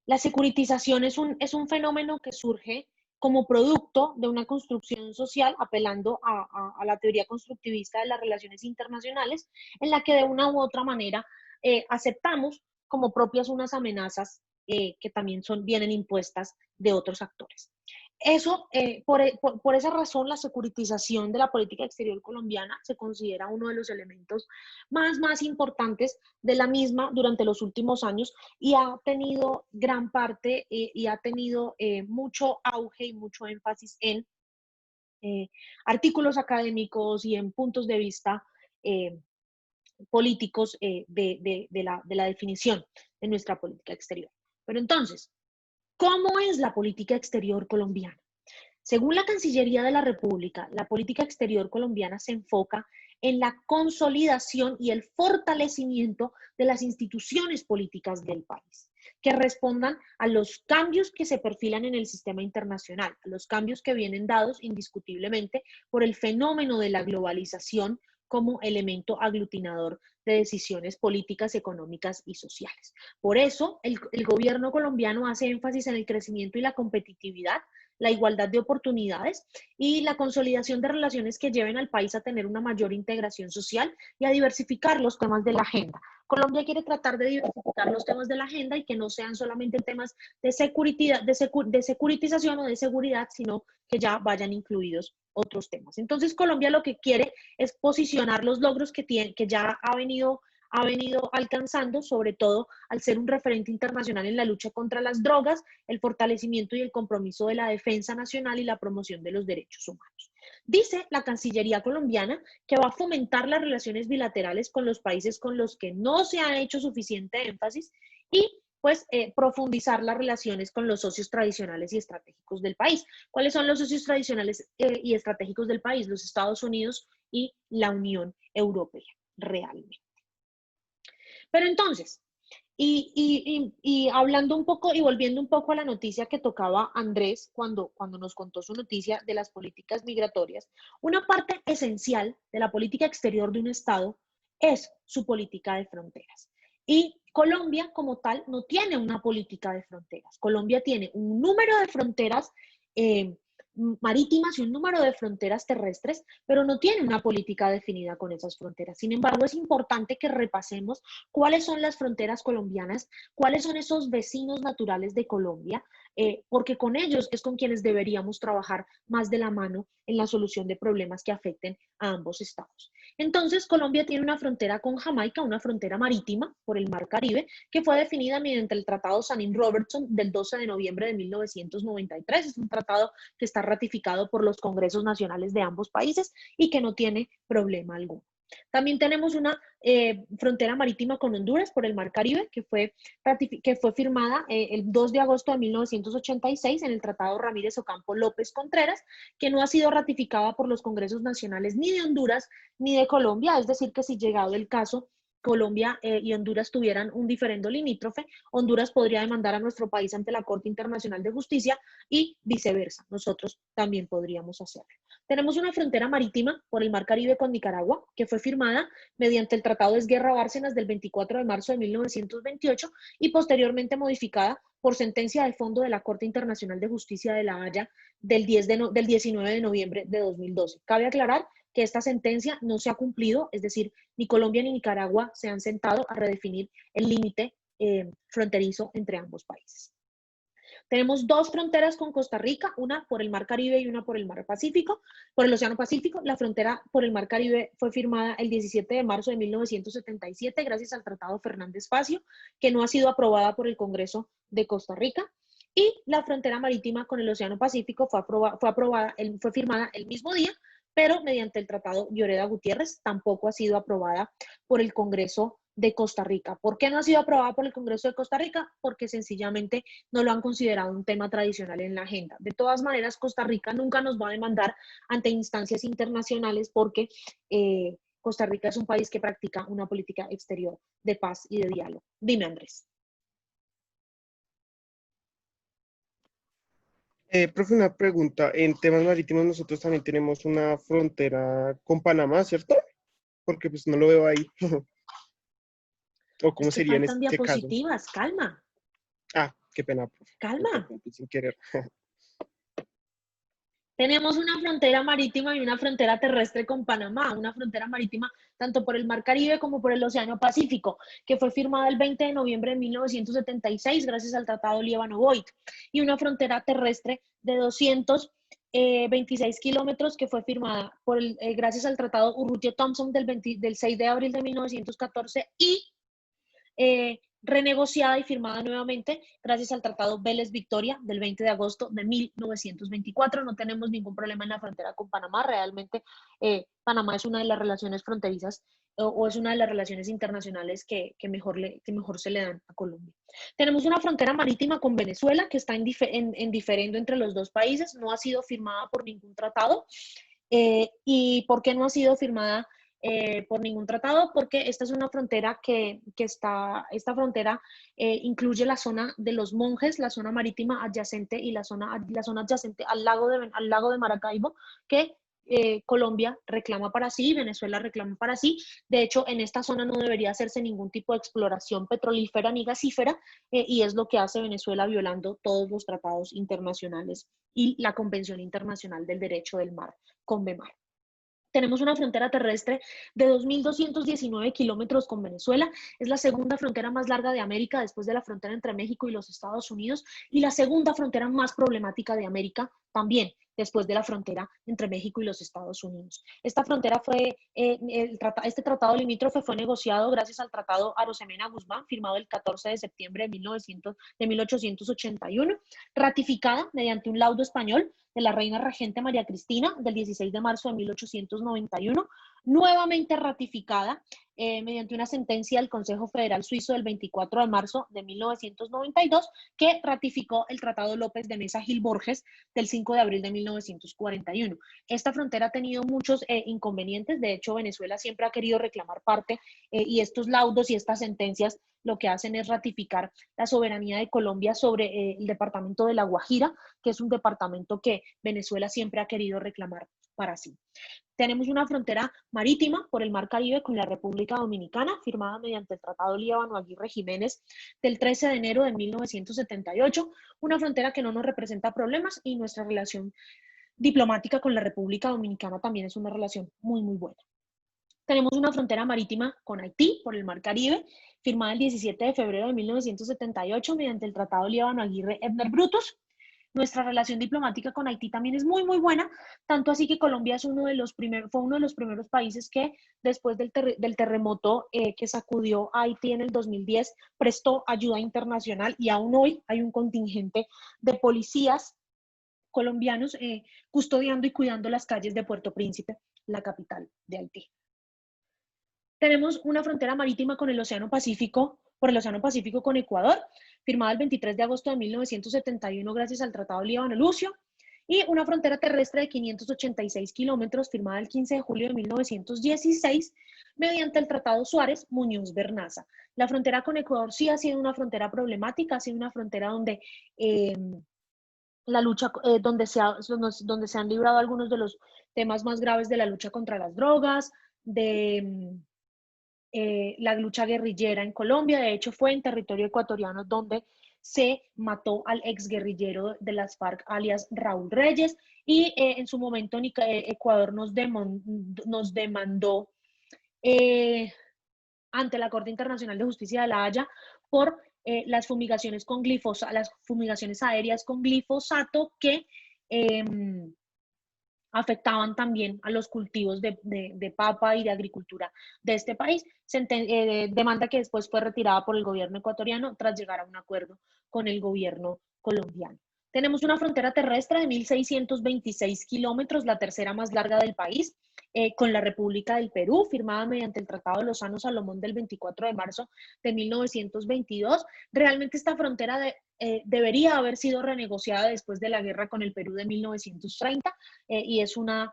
La securitización es un fenómeno que surge como producto de una construcción social, apelando a la teoría constructivista de las relaciones internacionales, en la que de una u otra manera aceptamos como propias unas amenazas que también vienen impuestas de otros actores. Eso, por esa razón, la securitización de la política exterior colombiana se considera uno de los elementos más importantes de la misma durante los últimos años, y ha tenido gran parte y ha tenido mucho auge y mucho énfasis en artículos académicos y en puntos de vista políticos de la definición de nuestra política exterior. Pero entonces, ¿cómo es la política exterior colombiana? Según la Cancillería de la República, la política exterior colombiana se enfoca en la consolidación y el fortalecimiento de las instituciones políticas del país, que respondan a los cambios que se perfilan en el sistema internacional, a los cambios que vienen dados indiscutiblemente por el fenómeno de la globalización como elemento aglutinador de decisiones políticas, económicas y sociales. Por eso, el gobierno colombiano hace énfasis en el crecimiento y la competitividad, la igualdad de oportunidades y la consolidación de relaciones que lleven al país a tener una mayor integración social y a diversificar los temas de la agenda. Colombia quiere tratar de diversificar los temas de la agenda y que no sean solamente temas de securitización o de seguridad, sino que ya vayan incluidos otros temas. Entonces, Colombia lo que quiere es posicionar los logros que ya ha venido alcanzando, sobre todo al ser un referente internacional en la lucha contra las drogas, el fortalecimiento y el compromiso de la defensa nacional y la promoción de los derechos humanos. Dice la Cancillería colombiana que va a fomentar las relaciones bilaterales con los países con los que no se ha hecho suficiente énfasis y pues profundizar las relaciones con los socios tradicionales y estratégicos del país. ¿Cuáles son los socios tradicionales y estratégicos del país? Los Estados Unidos y la Unión Europea, realmente. Pero entonces, y hablando un poco y volviendo un poco a la noticia que tocaba Andrés cuando nos contó su noticia de las políticas migratorias, una parte esencial de la política exterior de un Estado es su política de fronteras. Y Colombia como tal no tiene una política de fronteras. Colombia tiene un número de fronteras marítimas y un número de fronteras terrestres, pero no tiene una política definida con esas fronteras. Sin embargo, es importante que repasemos cuáles son las fronteras colombianas, cuáles son esos vecinos naturales de Colombia, porque con ellos es con quienes deberíamos trabajar más de la mano en la solución de problemas que afecten a ambos estados. Entonces, Colombia tiene una frontera con Jamaica, una frontera marítima por el Mar Caribe, que fue definida mediante el Tratado Sanín-Robertson del 12 de noviembre de 1993. Es un tratado que está ratificado por los congresos nacionales de ambos países y que no tiene problema alguno. También tenemos una frontera marítima con Honduras por el Mar Caribe que fue firmada el 2 de agosto de 1986 en el Tratado Ramírez Ocampo López Contreras, que no ha sido ratificada por los congresos nacionales ni de Honduras ni de Colombia. Es decir, que si llegado el caso, Colombia y Honduras tuvieran un diferendo limítrofe, Honduras podría demandar a nuestro país ante la Corte Internacional de Justicia y viceversa. Nosotros también podríamos hacerlo. Tenemos una frontera marítima por el Mar Caribe con Nicaragua, que fue firmada mediante el Tratado de Esguerra-Bárcenas del 24 de marzo de 1928 y posteriormente modificada por sentencia de fondo de la Corte Internacional de Justicia de La Haya del 19 de noviembre de 2012. Cabe aclarar que esta sentencia no se ha cumplido, es decir, ni Colombia ni Nicaragua se han sentado a redefinir el límite fronterizo entre ambos países. Tenemos dos fronteras con Costa Rica, una por el Mar Caribe y una por el Mar Pacífico, por el Océano Pacífico. La frontera por el Mar Caribe fue firmada el 17 de marzo de 1977 gracias al Tratado Fernández Facio, que no ha sido aprobada por el Congreso de Costa Rica. Y la frontera marítima con el Océano Pacífico fue firmada el mismo día, pero mediante el Tratado Lloreda-Gutiérrez, tampoco ha sido aprobada por el Congreso de Costa Rica. ¿Por qué no ha sido aprobada por el Congreso de Costa Rica? Porque sencillamente no lo han considerado un tema tradicional en la agenda. De todas maneras, Costa Rica nunca nos va a demandar ante instancias internacionales porque Costa Rica es un país que practica una política exterior de paz y de diálogo. Dime, Andrés. Profe, una pregunta. En temas marítimos nosotros también tenemos una frontera con Panamá, ¿cierto? Porque pues no lo veo ahí. ¿O cómo sería en faltan este caso? diapositivas, calma. Ah, qué pena, profe. Calma. Sin querer. Tenemos una frontera marítima y una frontera terrestre con Panamá, una frontera marítima tanto por el Mar Caribe como por el Océano Pacífico, que fue firmada el 20 de noviembre de 1976 gracias al Tratado Líbano-Boit, y una frontera terrestre de 226 kilómetros que fue firmada gracias al Tratado Urrutia-Thompson del 6 de abril de 1914 y renegociada y firmada nuevamente gracias al Tratado Vélez-Victoria del 20 de agosto de 1924. No tenemos ningún problema en la frontera con Panamá. Realmente Panamá es una de las relaciones fronterizas o es una de las relaciones internacionales que mejor se le dan a Colombia. Tenemos una frontera marítima con Venezuela que está en diferendo entre los dos países. No ha sido firmada por ningún tratado. ¿Y por qué no ha sido firmada por ningún tratado? Porque esta es una frontera esta frontera incluye la zona de los Monjes, la zona marítima adyacente y la zona adyacente al lago de Maracaibo, que Colombia reclama para sí, Venezuela reclama para sí. De hecho, en esta zona no debería hacerse ningún tipo de exploración petrolífera ni gasífera, y es lo que hace Venezuela violando todos los tratados internacionales y la Convención Internacional del Derecho del Mar, CONVEMAR. Tenemos una frontera terrestre de 2.219 kilómetros con Venezuela. Es la segunda frontera más larga de América después de la frontera entre México y los Estados Unidos, y la segunda frontera más problemática de América también después de la frontera entre México y los Estados Unidos. Esta frontera este tratado limítrofe fue negociado gracias al Tratado Arosemena-Guzmán, firmado el 14 de septiembre de 1881, ratificada mediante un laudo español de la reina regente María Cristina del 16 de marzo de 1891, nuevamente ratificada mediante una sentencia del Consejo Federal Suizo del 24 de marzo de 1992, que ratificó el Tratado López de Mesa-Gil Borges del 5 de abril de 1941. Esta frontera ha tenido muchos inconvenientes. De hecho, Venezuela siempre ha querido reclamar parte, y estos laudos y estas sentencias lo que hacen es ratificar la soberanía de Colombia sobre el departamento de La Guajira, que es un departamento que Venezuela siempre ha querido reclamar para sí. Tenemos una frontera marítima por el Mar Caribe con la República Dominicana, firmada mediante el Tratado Líbano-Aguirre Jiménez del 13 de enero de 1978, una frontera que no nos representa problemas, y nuestra relación diplomática con la República Dominicana también es una relación muy, muy buena. Tenemos una frontera marítima con Haití por el Mar Caribe, firmada el 17 de febrero de 1978 mediante el Tratado Líbano-Aguirre-Ebner-Brutus. Nuestra relación diplomática con Haití también es muy, muy buena, tanto así que Colombia fue uno de los primeros países que después del terremoto que sacudió a Haití en el 2010 prestó ayuda internacional, y aún hoy hay un contingente de policías colombianos custodiando y cuidando las calles de Puerto Príncipe, la capital de Haití. Tenemos una frontera marítima con el Océano Pacífico, por el Océano Pacífico con Ecuador, firmada el 23 de agosto de 1971 gracias al Tratado Líbano-Lucio, y una frontera terrestre de 586 kilómetros, firmada el 15 de julio de 1916 mediante el Tratado Suárez-Muñoz-Bernaza. La frontera con Ecuador sí ha sido una frontera problemática, ha sido una frontera donde la lucha, donde se han librado algunos de los temas más graves de la lucha contra las drogas, de la lucha guerrillera en Colombia. De hecho, fue en territorio ecuatoriano donde se mató al exguerrillero de las FARC, alias Raúl Reyes, y en su momento Ecuador nos demandó ante la Corte Internacional de Justicia de La Haya por las fumigaciones aéreas con glifosato que afectaban también a los cultivos de papa y de agricultura de este país. Demanda que después fue retirada por el gobierno ecuatoriano tras llegar a un acuerdo con el gobierno colombiano. Tenemos una frontera terrestre de 1.626 kilómetros, la tercera más larga del país, con la República del Perú, firmada mediante el Tratado de Lozano-Salomón del 24 de marzo de 1922. Realmente esta frontera debería haber sido renegociada después de la guerra con el Perú de 1930, y es una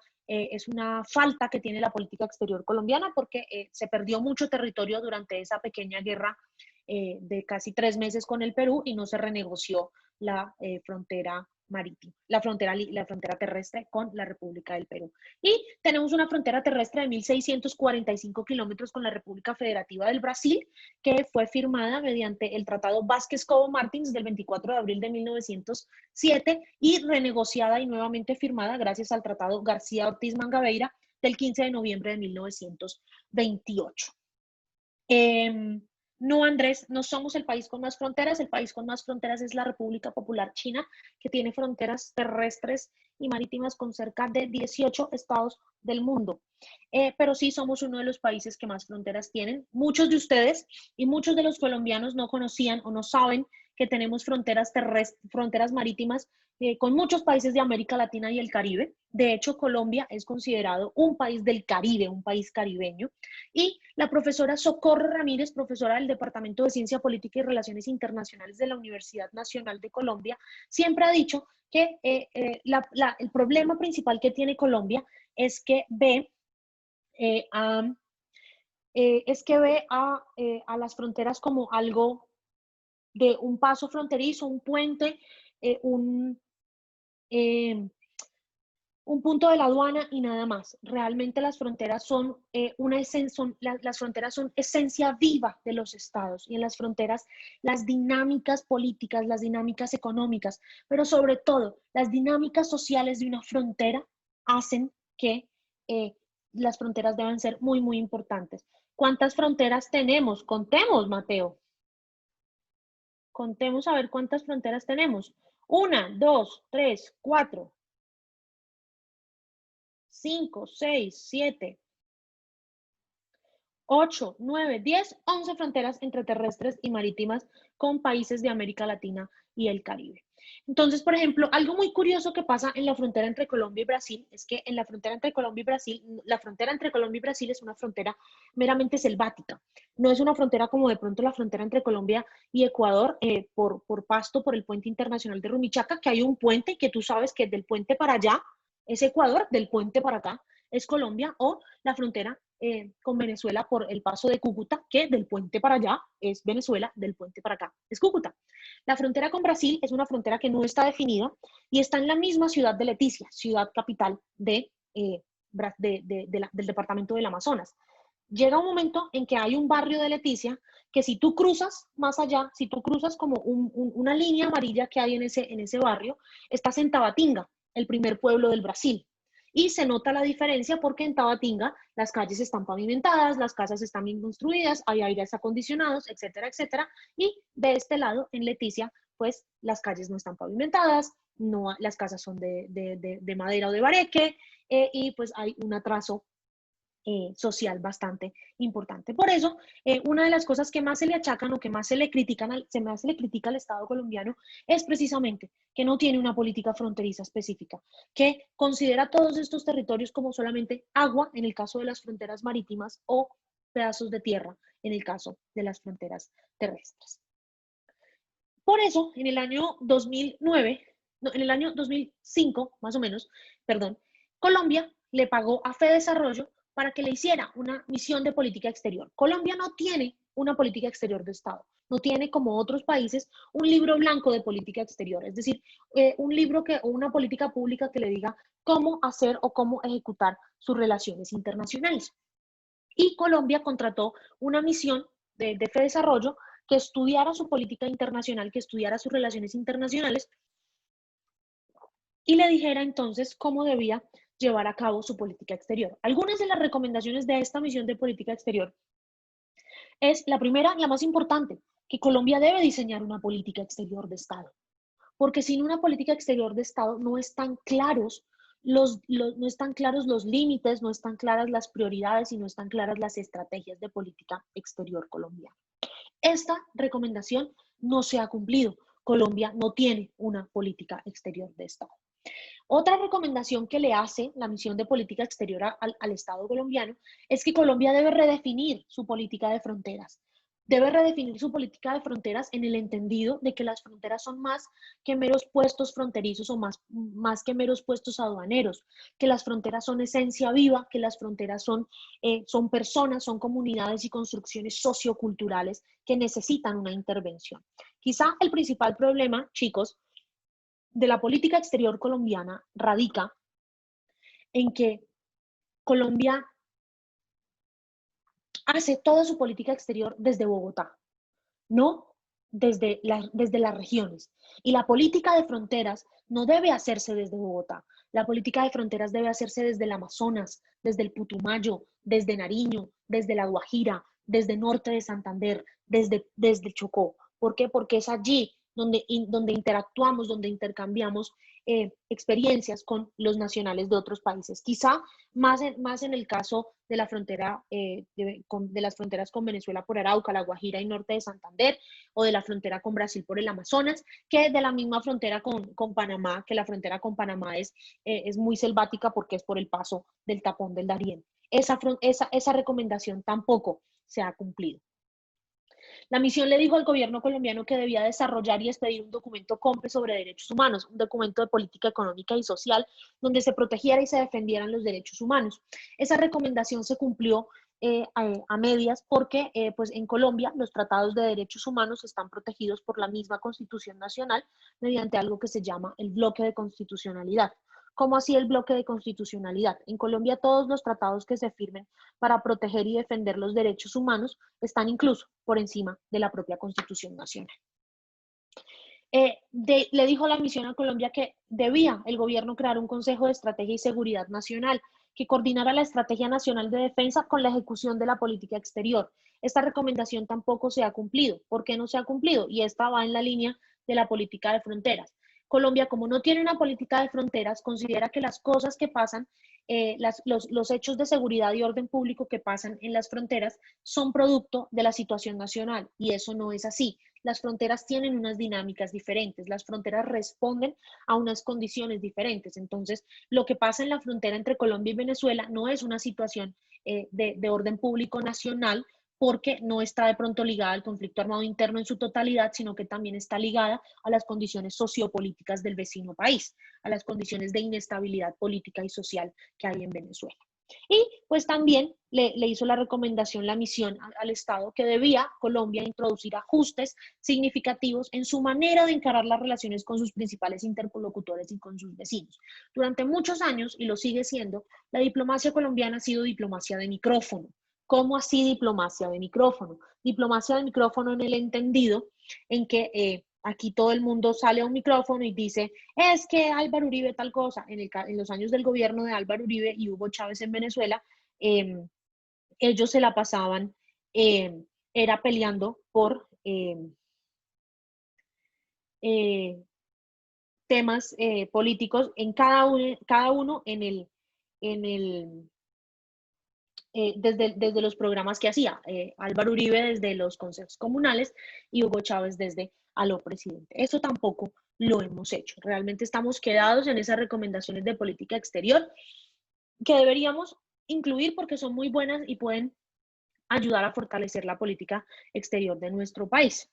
falta que tiene la política exterior colombiana, porque se perdió mucho territorio durante esa pequeña guerra de casi 3 meses con el Perú, y no se renegoció la frontera marítima, la frontera terrestre con la República del Perú. Y tenemos una frontera terrestre de 1.645 kilómetros con la República Federativa del Brasil, que fue firmada mediante el Tratado Vázquez-Cobo Martins del 24 de abril de 1907 y renegociada y nuevamente firmada gracias al Tratado García Ortiz Mangabeira del 15 de noviembre de 1928. No, Andrés, no somos el país con más fronteras. El país con más fronteras es la República Popular China, que tiene fronteras terrestres y marítimas con cerca de 18 estados del mundo. Pero sí somos uno de los países que más fronteras tienen. Muchos de ustedes y muchos de los colombianos no conocían o no saben que tenemos fronteras marítimas con muchos países de América Latina y el Caribe. De hecho, Colombia es considerado un país del Caribe, un país caribeño. Y la profesora Socorro Ramírez, profesora del Departamento de Ciencia Política y Relaciones Internacionales de la Universidad Nacional de Colombia, siempre ha dicho que el problema principal que tiene Colombia es que ve a las fronteras como algo de un paso fronterizo, un puente, un punto de la aduana y nada más. Realmente las fronteras son las fronteras son esencia viva de los estados, y en las fronteras las dinámicas políticas, las dinámicas económicas, pero sobre todo las dinámicas sociales de una frontera hacen que las fronteras deben ser muy, muy importantes. ¿Cuántas fronteras tenemos? Contemos, Mateo. Contemos a ver cuántas fronteras tenemos. 1, 2, 3, 4. 5, 6, 7, 8, 9, 10, 11 fronteras entre terrestres y marítimas con países de América Latina y el Caribe. Entonces, por ejemplo, algo muy curioso que pasa en la frontera entre Colombia y Brasil es que en la frontera entre Colombia y Brasil, la frontera entre Colombia y Brasil es una frontera meramente selvática. No es una frontera como de pronto la frontera entre Colombia y Ecuador por Pasto, por el puente internacional de Rumichaca, que hay un puente que tú sabes que del puente para allá es Ecuador, del puente para acá es Colombia, o la frontera con Venezuela por el paso de Cúcuta, que del puente para allá es Venezuela, del puente para acá es Cúcuta. La frontera con Brasil es una frontera que no está definida y está en la misma ciudad de Leticia, ciudad capital del departamento del Amazonas. Llega un momento en que hay un barrio de Leticia que si tú cruzas más allá, si tú cruzas como una línea amarilla que hay en ese barrio, estás en Tabatinga, el primer pueblo del Brasil. Y se nota la diferencia porque en Tabatinga las calles están pavimentadas, las casas están bien construidas, hay aires acondicionados, etcétera, etcétera. Y de este lado, en Leticia, pues las calles no están pavimentadas, no, las casas son de madera o de bareque, y pues hay un atraso social bastante importante. Por eso, una de las cosas que más se le achacan o que más se le critica al Estado colombiano es precisamente que no tiene una política fronteriza específica, que considera todos estos territorios como solamente agua en el caso de las fronteras marítimas o pedazos de tierra en el caso de las fronteras terrestres. Por eso, en el año 2005, más o menos, perdón, Colombia le pagó a FEDesarrollo para que le hiciera una misión de política exterior. Colombia no tiene una política exterior de Estado, no tiene como otros países un libro blanco de política exterior, es decir, un libro o una política pública que le diga cómo hacer o cómo ejecutar sus relaciones internacionales. Y Colombia contrató una misión de FEDesarrollo que estudiara su política internacional, que estudiara sus relaciones internacionales y le dijera entonces cómo debía llevar a cabo su política exterior. Algunas de las recomendaciones de esta misión de política exterior es la primera, la más importante, que Colombia debe diseñar una política exterior de Estado, porque sin una política exterior de Estado no están claros los límites, no están claras las prioridades y no están claras las estrategias de política exterior colombiana. Esta recomendación no se ha cumplido. Colombia no tiene una política exterior de Estado. Otra recomendación que le hace la misión de política exterior al Estado colombiano es que Colombia debe redefinir su política de fronteras. Debe redefinir su política de fronteras en el entendido de que las fronteras son más que meros puestos fronterizos o más que meros puestos aduaneros, que las fronteras son esencia viva, que las fronteras son personas, son comunidades y construcciones socioculturales que necesitan una intervención. Quizá el principal problema, chicos, de la política exterior colombiana radica en que Colombia hace toda su política exterior desde Bogotá, no desde las regiones. Y la política de fronteras no debe hacerse desde Bogotá. La política de fronteras debe hacerse desde el Amazonas, desde el Putumayo, desde Nariño, desde La Guajira, desde norte de Santander, desde Chocó. ¿Por qué? Porque es allí donde interactuamos, donde intercambiamos experiencias con los nacionales de otros países. Quizá más en el caso de la frontera, de las fronteras con Venezuela por Arauca, La Guajira y norte de Santander, o de la frontera con Brasil por el Amazonas, que de la misma frontera con Panamá, que la frontera con Panamá es muy selvática porque es por el paso del tapón del Darién. Esa recomendación tampoco se ha cumplido. La misión le dijo al gobierno colombiano que debía desarrollar y expedir un documento COMPE sobre derechos humanos, un documento de política económica y social donde se protegiera y se defendieran los derechos humanos. Esa recomendación se cumplió a medias porque pues en Colombia los tratados de derechos humanos están protegidos por la misma Constitución Nacional mediante algo que se llama el bloque de constitucionalidad. como así el bloque de constitucionalidad. En Colombia todos los tratados que se firmen para proteger y defender los derechos humanos están incluso por encima de la propia Constitución Nacional. Le dijo la misión a Colombia que debía el gobierno crear un Consejo de Estrategia y Seguridad Nacional que coordinara la Estrategia Nacional de Defensa con la ejecución de la política exterior. Esta recomendación tampoco se ha cumplido. ¿Por qué no se ha cumplido? Y esta va en la línea de la política de fronteras. Colombia, como no tiene una política de fronteras, considera que las cosas que pasan, los hechos de seguridad y orden público que pasan en las fronteras son producto de la situación nacional, y eso no es así. Las fronteras tienen unas dinámicas diferentes, las fronteras responden a unas condiciones diferentes. Entonces, lo que pasa en la frontera entre Colombia y Venezuela no es una situación de orden público nacional, porque no está de pronto ligada al conflicto armado interno en su totalidad, sino que también está ligada a las condiciones sociopolíticas del vecino país, a las condiciones de inestabilidad política y social que hay en Venezuela. Y pues también le hizo la recomendación, la misión al Estado, que debía Colombia introducir ajustes significativos en su manera de encarar las relaciones con sus principales interlocutores y con sus vecinos. Durante muchos años, y lo sigue siendo, la diplomacia colombiana ha sido diplomacia de micrófono. ¿Cómo así diplomacia de micrófono? Diplomacia de micrófono en el entendido en que aquí todo el mundo sale a un micrófono y dice, es que Álvaro Uribe tal cosa. En los años del gobierno de Álvaro Uribe y Hugo Chávez en Venezuela, ellos se la pasaban, era peleando por temas políticos en cada uno desde los programas que hacía. Álvaro Uribe desde los consejos comunales y Hugo Chávez desde Aló Presidente. Eso tampoco lo hemos hecho. Realmente estamos quedados en esas recomendaciones de política exterior que deberíamos incluir porque son muy buenas y pueden ayudar a fortalecer la política exterior de nuestro país.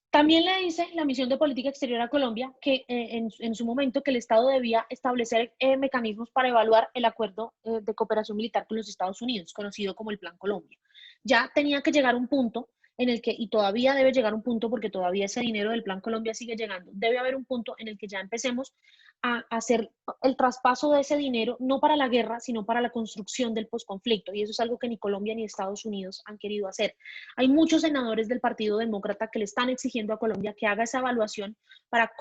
También le dice la misión de política exterior a Colombia que en su momento que el Estado debía establecer mecanismos para evaluar el acuerdo de cooperación militar con los Estados Unidos, conocido como el Plan Colombia. Ya tenía que llegar un punto en el que, y todavía debe llegar un punto porque todavía ese dinero del Plan Colombia sigue llegando, debe haber un punto en el que ya empecemos a hacer el traspaso de ese dinero, no para la guerra, sino para la construcción del posconflicto, y eso es algo que ni Colombia ni Estados Unidos han querido hacer. Hay muchos senadores del Partido Demócrata que le están exigiendo a Colombia que haga esa evaluación para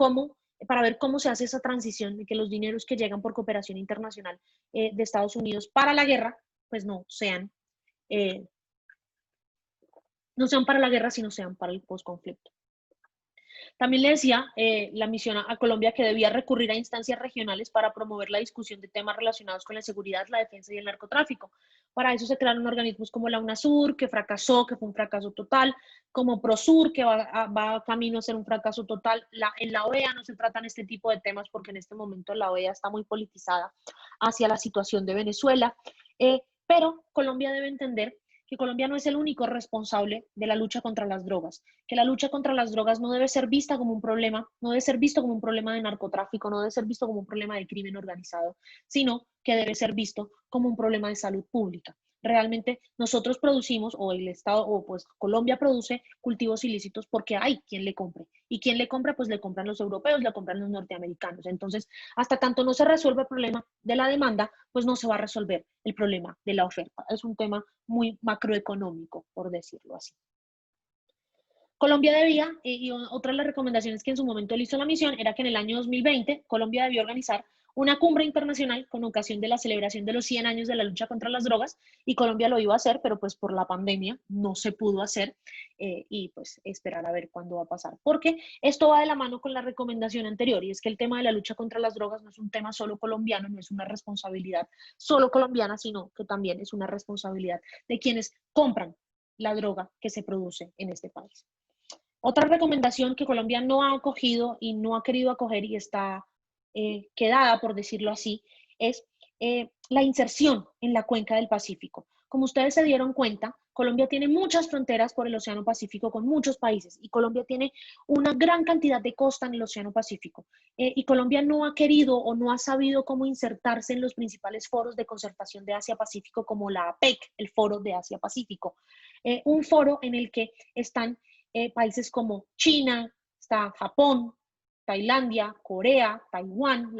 ver cómo se hace esa transición de que los dineros que llegan por cooperación internacional de Estados Unidos para la guerra, pues no sean para la guerra, sino sean para el posconflicto. También le decía la misión a Colombia que debía recurrir a instancias regionales para promover la discusión de temas relacionados con la seguridad, la defensa y el narcotráfico. Para eso se crearon organismos como la UNASUR, que fracasó, que fue un fracaso total, como PROSUR, que va camino a ser un fracaso total. En la OEA no se tratan este tipo de temas porque en este momento la OEA está muy politizada hacia la situación de Venezuela, pero Colombia debe entender que Colombia no es el único responsable de la lucha contra las drogas, que la lucha contra las drogas no debe ser vista como un problema, no debe ser visto como un problema de narcotráfico, no debe ser visto como un problema de crimen organizado, sino que debe ser visto como un problema de salud pública. Realmente nosotros producimos, o el Estado, o pues Colombia produce cultivos ilícitos porque hay quien le compre. ¿Y quien le compra? Pues le compran los europeos, le compran los norteamericanos. Entonces, hasta tanto no se resuelve el problema de la demanda, pues no se va a resolver el problema de la oferta. Es un tema muy macroeconómico, por decirlo así. Colombia debía, y otra de las recomendaciones que en su momento le hizo la misión, era que en el año 2020 Colombia debió organizar una cumbre internacional con ocasión de la celebración de los 100 años de la lucha contra las drogas, y Colombia lo iba a hacer, pero pues por la pandemia no se pudo hacer, y pues esperar a ver cuándo va a pasar, porque esto va de la mano con la recomendación anterior, y es que el tema de la lucha contra las drogas no es un tema solo colombiano, no es una responsabilidad solo colombiana, sino que también es una responsabilidad de quienes compran la droga que se produce en este país. Otra recomendación que Colombia no ha acogido y no ha querido acoger y está quedada, por decirlo así, es la inserción en la cuenca del Pacífico. Como ustedes se dieron cuenta, Colombia tiene muchas fronteras por el Océano Pacífico con muchos países, y Colombia tiene una gran cantidad de costa en el Océano Pacífico. Y Colombia no ha querido o no ha sabido cómo insertarse en los principales foros de concertación de Asia-Pacífico, como la APEC, el Foro de Asia-Pacífico. Un foro en el que están países como China, está Japón, Tailandia, Corea, Taiwán,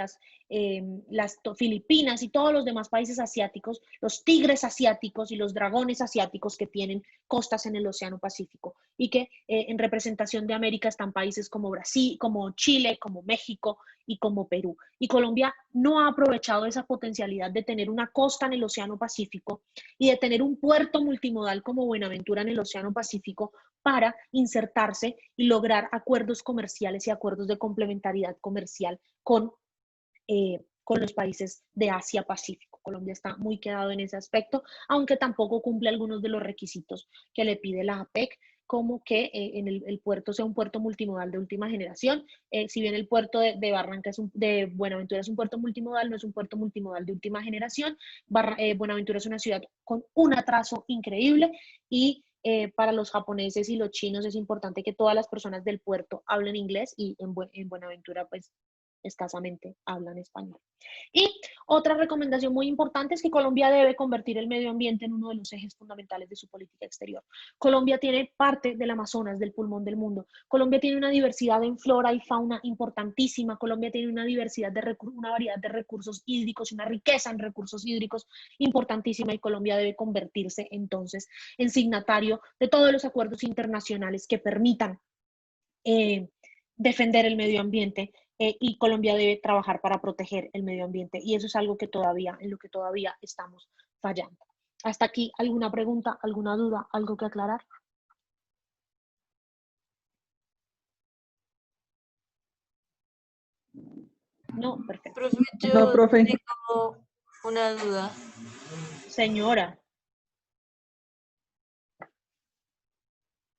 las Filipinas y todos los demás países asiáticos, los tigres asiáticos y los dragones asiáticos que tienen costas en el Océano Pacífico, y que en representación de América están países como Brasil, como Chile, como México y como Perú. Y Colombia no ha aprovechado esa potencialidad de tener una costa en el Océano Pacífico y de tener un puerto multimodal como Buenaventura en el Océano Pacífico para insertarse y lograr acuerdos comerciales y acuerdos de complementariedad comercial con los países de Asia-Pacífico. Colombia está muy quedado en ese aspecto, aunque tampoco cumple algunos de los requisitos que le pide la APEC, como que en el puerto sea un puerto multimodal de última generación. Si bien el puerto de Barranca de Buenaventura es un puerto multimodal, no es un puerto multimodal de última generación. Buenaventura es una ciudad con un atraso increíble y para los japoneses y los chinos es importante que todas las personas del puerto hablen inglés, y en Buenaventura pues escasamente hablan español. Y otra recomendación muy importante es que Colombia debe convertir el medio ambiente en uno de los ejes fundamentales de su política exterior. Colombia tiene parte del Amazonas, del pulmón del mundo. Colombia tiene una diversidad en flora y fauna importantísima. Colombia tiene una diversidad una variedad de recursos hídricos, una riqueza en recursos hídricos importantísima, y Colombia debe convertirse entonces en signatario de todos los acuerdos internacionales que permitan defender el medio ambiente, y Colombia debe trabajar para proteger el medio ambiente, y eso es algo que en lo que todavía estamos fallando. Hasta aquí, ¿alguna pregunta, alguna duda, algo que aclarar? No, perfecto. Profe, yo No, profe. tengo una duda. Señora.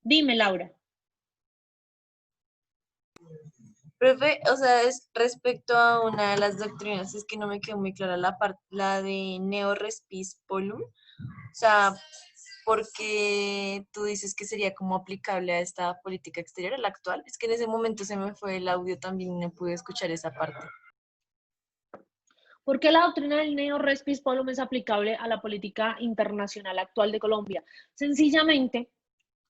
Dime, Laura. Profe, o sea, es respecto a una de las doctrinas, es que no me quedó muy clara la de Neo Res Pis Polum. O sea, porque tú dices que sería como aplicable a esta política exterior, a la actual. Es que en ese momento se me fue el audio también y no pude escuchar esa parte. ¿Por qué la doctrina del Neo Res Pis Polum es aplicable a la política internacional actual de Colombia? Sencillamente,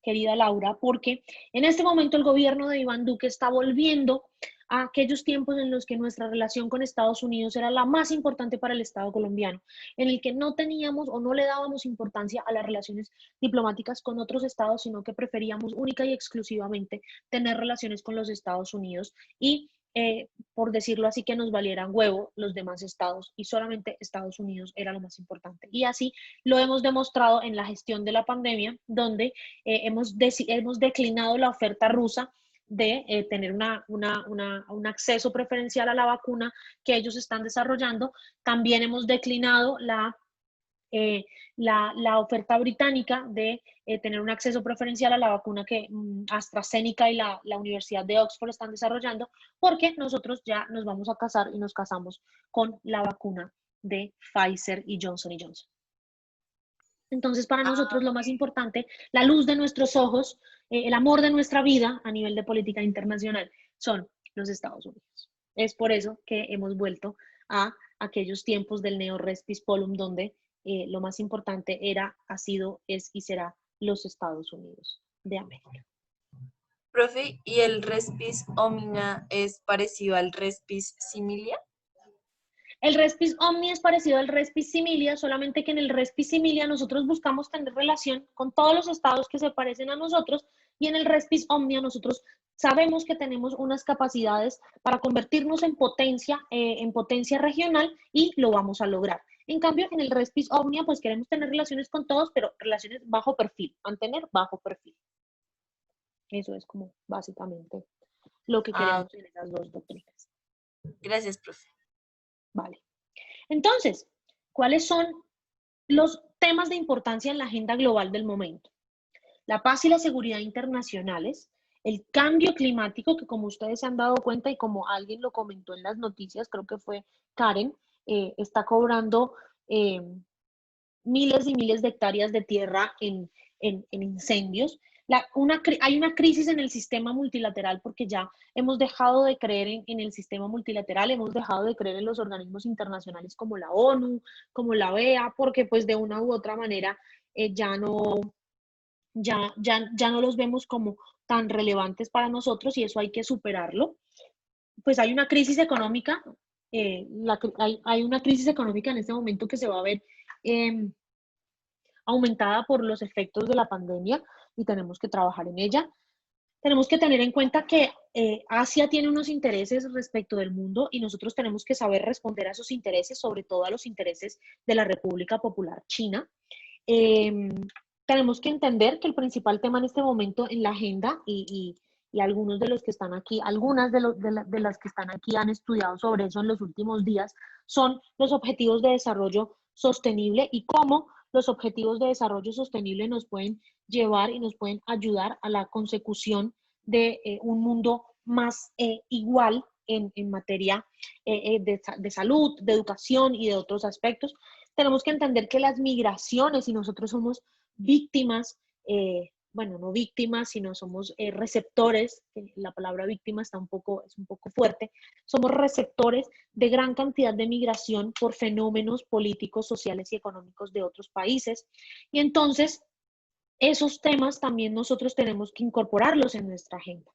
querida Laura, porque en este momento el gobierno de Iván Duque está volviendo a aquellos tiempos en los que nuestra relación con Estados Unidos era la más importante para el Estado colombiano, en el que no teníamos o no le dábamos importancia a las relaciones diplomáticas con otros estados, sino que preferíamos única y exclusivamente tener relaciones con los Estados Unidos y por decirlo así, que nos valieran huevo los demás estados, y solamente Estados Unidos era lo más importante. Y así lo hemos demostrado en la gestión de la pandemia, donde hemos declinado la oferta rusa de tener un acceso preferencial a la vacuna que ellos están desarrollando. También hemos declinado la oferta británica de tener un acceso preferencial a la vacuna que AstraZeneca y la Universidad de Oxford están desarrollando, porque nosotros ya nos vamos a casar y nos casamos con la vacuna de Pfizer y Johnson & Johnson. Entonces, para nosotros lo más importante, la luz de nuestros ojos, el amor de nuestra vida a nivel de política internacional son los Estados Unidos. Es por eso que hemos vuelto a aquellos tiempos del Neo Res Pis Polum, donde lo más importante era, ha sido, es y será los Estados Unidos de América. Profe, ¿y el Res Pis Omnia es parecido al Res Pis Similia? El Res Pis Omnia es parecido al Res Pis Similia, solamente que en el Res Pis Similia nosotros buscamos tener relación con todos los estados que se parecen a nosotros, y en el Res Pis Omnia nosotros sabemos que tenemos unas capacidades para convertirnos en potencia regional, y lo vamos a lograr. En cambio, en el Res Pis Omnia, pues queremos tener relaciones con todos, pero relaciones bajo perfil, mantener bajo perfil. Eso es como básicamente lo que queremos en esas dos doctrinas. Gracias, profe. Vale. Entonces, ¿cuáles son los temas de importancia en la agenda global del momento? La paz y la seguridad internacionales, el cambio climático, que como ustedes se han dado cuenta y como alguien lo comentó en las noticias, creo que fue Karen, está cobrando miles y miles de hectáreas de tierra en incendios. Hay una crisis en el sistema multilateral, porque ya hemos dejado de creer en el sistema multilateral, hemos dejado de creer en los organismos internacionales como la ONU, como la OEA, porque pues de una u otra manera ya no los vemos como tan relevantes para nosotros, y eso hay que superarlo. Pues hay una crisis económica hay una crisis económica en este momento que se va a ver aumentada por los efectos de la pandemia y tenemos que trabajar en ella. Tenemos que tener en cuenta que Asia tiene unos intereses respecto del mundo y nosotros tenemos que saber responder a esos intereses, sobre todo a los intereses de la República Popular China. Eh, Tenemos que entender que el principal tema en este momento en la agenda y algunos de los que están aquí, algunas de las que están aquí han estudiado sobre eso en los últimos días, son los objetivos de desarrollo sostenible y cómo los objetivos de desarrollo sostenible nos pueden llevar y nos pueden ayudar a la consecución de un mundo más igual en materia de salud, de educación y de otros aspectos. Tenemos que entender que las migraciones, y nosotros somos víctimas, bueno, no víctimas, sino somos receptores, la palabra víctima es un poco fuerte, somos receptores de gran cantidad de migración por fenómenos políticos, sociales y económicos de otros países. Y entonces, esos temas también nosotros tenemos que incorporarlos en nuestra agenda.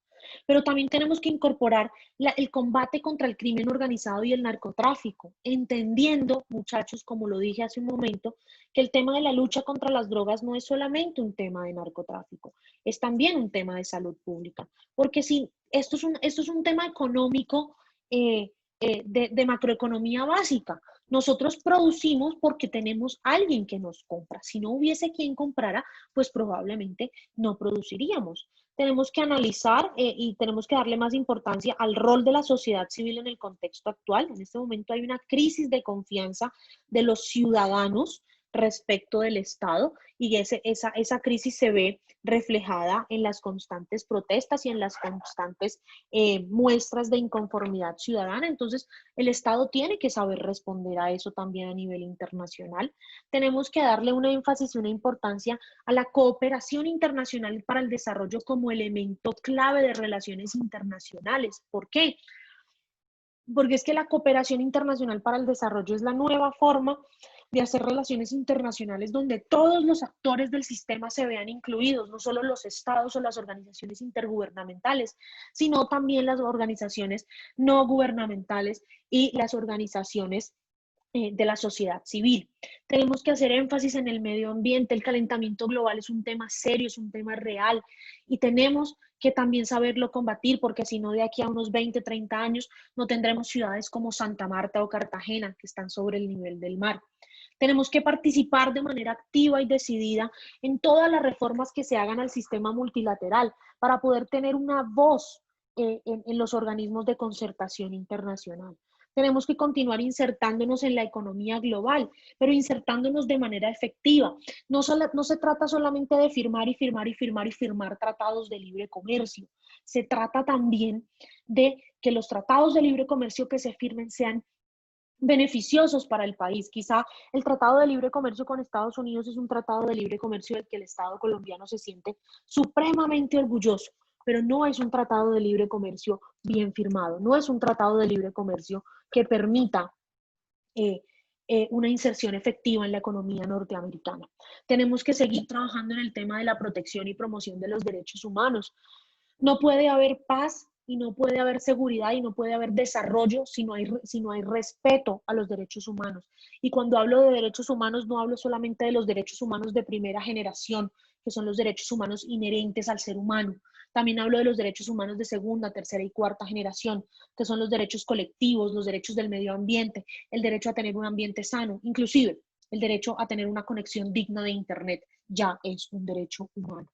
Pero también tenemos que incorporar el combate contra el crimen organizado y el narcotráfico, entendiendo, muchachos, como lo dije hace un momento, que el tema de la lucha contra las drogas no es solamente un tema de narcotráfico, es también un tema de salud pública. Porque si esto es un tema económico de macroeconomía básica. Nosotros producimos porque tenemos alguien que nos compra. Si no hubiese quien comprara, pues probablemente no produciríamos. Tenemos que analizar y tenemos que darle más importancia al rol de la sociedad civil en el contexto actual. En este momento hay una crisis de confianza de los ciudadanos respecto del Estado y esa crisis se ve reflejada en las constantes protestas y en las constantes muestras de inconformidad ciudadana. Entonces, el Estado tiene que saber responder a eso también a nivel internacional. Tenemos que darle un énfasis y una importancia a la cooperación internacional para el desarrollo como elemento clave de relaciones internacionales. ¿Por qué? Porque es que la cooperación internacional para el desarrollo es la nueva forma de hacer relaciones internacionales donde todos los actores del sistema se vean incluidos, no solo los estados o las organizaciones intergubernamentales, sino también las organizaciones no gubernamentales y las organizaciones de la sociedad civil. Tenemos que hacer énfasis en el medio ambiente. El calentamiento global es un tema serio, es un tema real y tenemos que también saberlo combatir porque si no de aquí a unos 20, 30 años no tendremos ciudades como Santa Marta o Cartagena que están sobre el nivel del mar. Tenemos que participar de manera activa y decidida en todas las reformas que se hagan al sistema multilateral para poder tener una voz en los organismos de concertación internacional. Tenemos que continuar insertándonos en la economía global, pero insertándonos de manera efectiva. No se trata solamente de firmar y firmar y firmar y firmar tratados de libre comercio. Se trata también de que los tratados de libre comercio que se firmen sean beneficiosos para el país. Quizá el Tratado de Libre Comercio con Estados Unidos es un tratado de libre comercio del que el Estado colombiano se siente supremamente orgulloso, pero no es un tratado de libre comercio bien firmado, no es un tratado de libre comercio que permita una inserción efectiva en la economía norteamericana. Tenemos que seguir trabajando en el tema de la protección y promoción de los derechos humanos. No puede haber paz y no puede haber seguridad y no puede haber desarrollo si no hay respeto a los derechos humanos. Y cuando hablo de derechos humanos, no hablo solamente de los derechos humanos de primera generación, que son los derechos humanos inherentes al ser humano. También hablo de los derechos humanos de segunda, tercera y cuarta generación, que son los derechos colectivos, los derechos del medio ambiente, el derecho a tener un ambiente sano, inclusive el derecho a tener una conexión digna de Internet, ya es un derecho humano.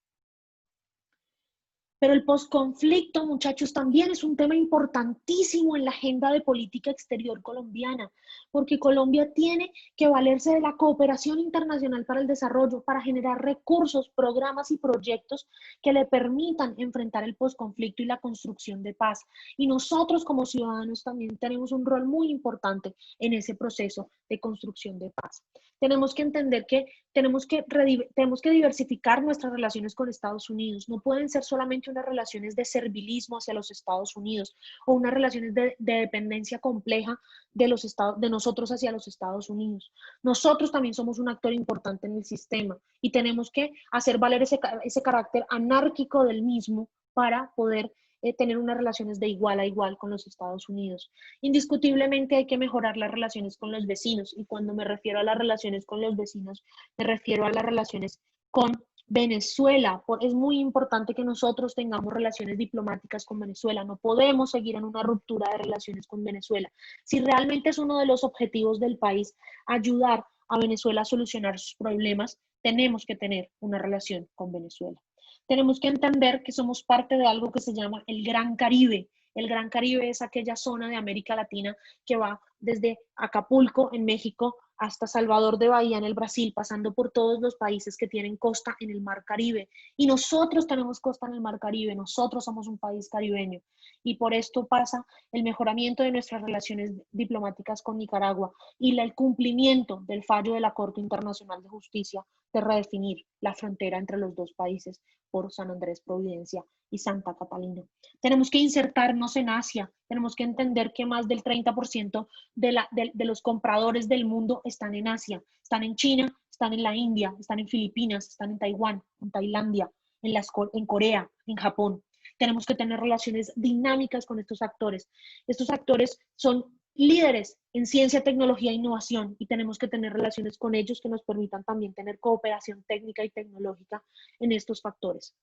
Pero el posconflicto, muchachos, también es un tema importantísimo en la agenda de política exterior colombiana, porque Colombia tiene que valerse de la cooperación internacional para el desarrollo, para generar recursos, programas y proyectos que le permitan enfrentar el posconflicto y la construcción de paz. Y nosotros como ciudadanos también tenemos un rol muy importante en ese proceso de construcción de paz. Tenemos que entender que tenemos que diversificar nuestras relaciones con Estados Unidos. No pueden ser solamente unas relaciones de servilismo hacia los Estados Unidos o unas relaciones de dependencia compleja de nosotros hacia los Estados Unidos. Nosotros también somos un actor importante en el sistema y tenemos que hacer valer ese carácter anárquico del mismo para poder tener unas relaciones de igual a igual con los Estados Unidos. Indiscutiblemente hay que mejorar las relaciones con los vecinos, y cuando me refiero a las relaciones con los vecinos, me refiero a las relaciones con Venezuela. Es muy importante que nosotros tengamos relaciones diplomáticas con Venezuela. No podemos seguir en una ruptura de relaciones con Venezuela. Si realmente es uno de los objetivos del país ayudar a Venezuela a solucionar sus problemas, tenemos que tener una relación con Venezuela. Tenemos que entender que somos parte de algo que se llama el Gran Caribe. El Gran Caribe es aquella zona de América Latina que va desde Acapulco, en México, hasta Salvador de Bahía, en el Brasil, pasando por todos los países que tienen costa en el Mar Caribe. Y nosotros tenemos costa en el Mar Caribe, nosotros somos un país caribeño. Y por esto pasa el mejoramiento de nuestras relaciones diplomáticas con Nicaragua y el cumplimiento del fallo de la Corte Internacional de Justicia de redefinir la frontera entre los dos países por San Andrés Providencia y Santa Catalina. Tenemos que insertarnos en Asia, tenemos que entender que más del 30% de los compradores del mundo están en Asia, están en China, están en la India, están en Filipinas, están en Taiwán, en Tailandia, en Corea, en Japón. Tenemos que tener relaciones dinámicas con estos actores. Estos actores son líderes en ciencia, tecnología e innovación, y tenemos que tener relaciones con ellos que nos permitan también tener cooperación técnica y tecnológica en estos factores.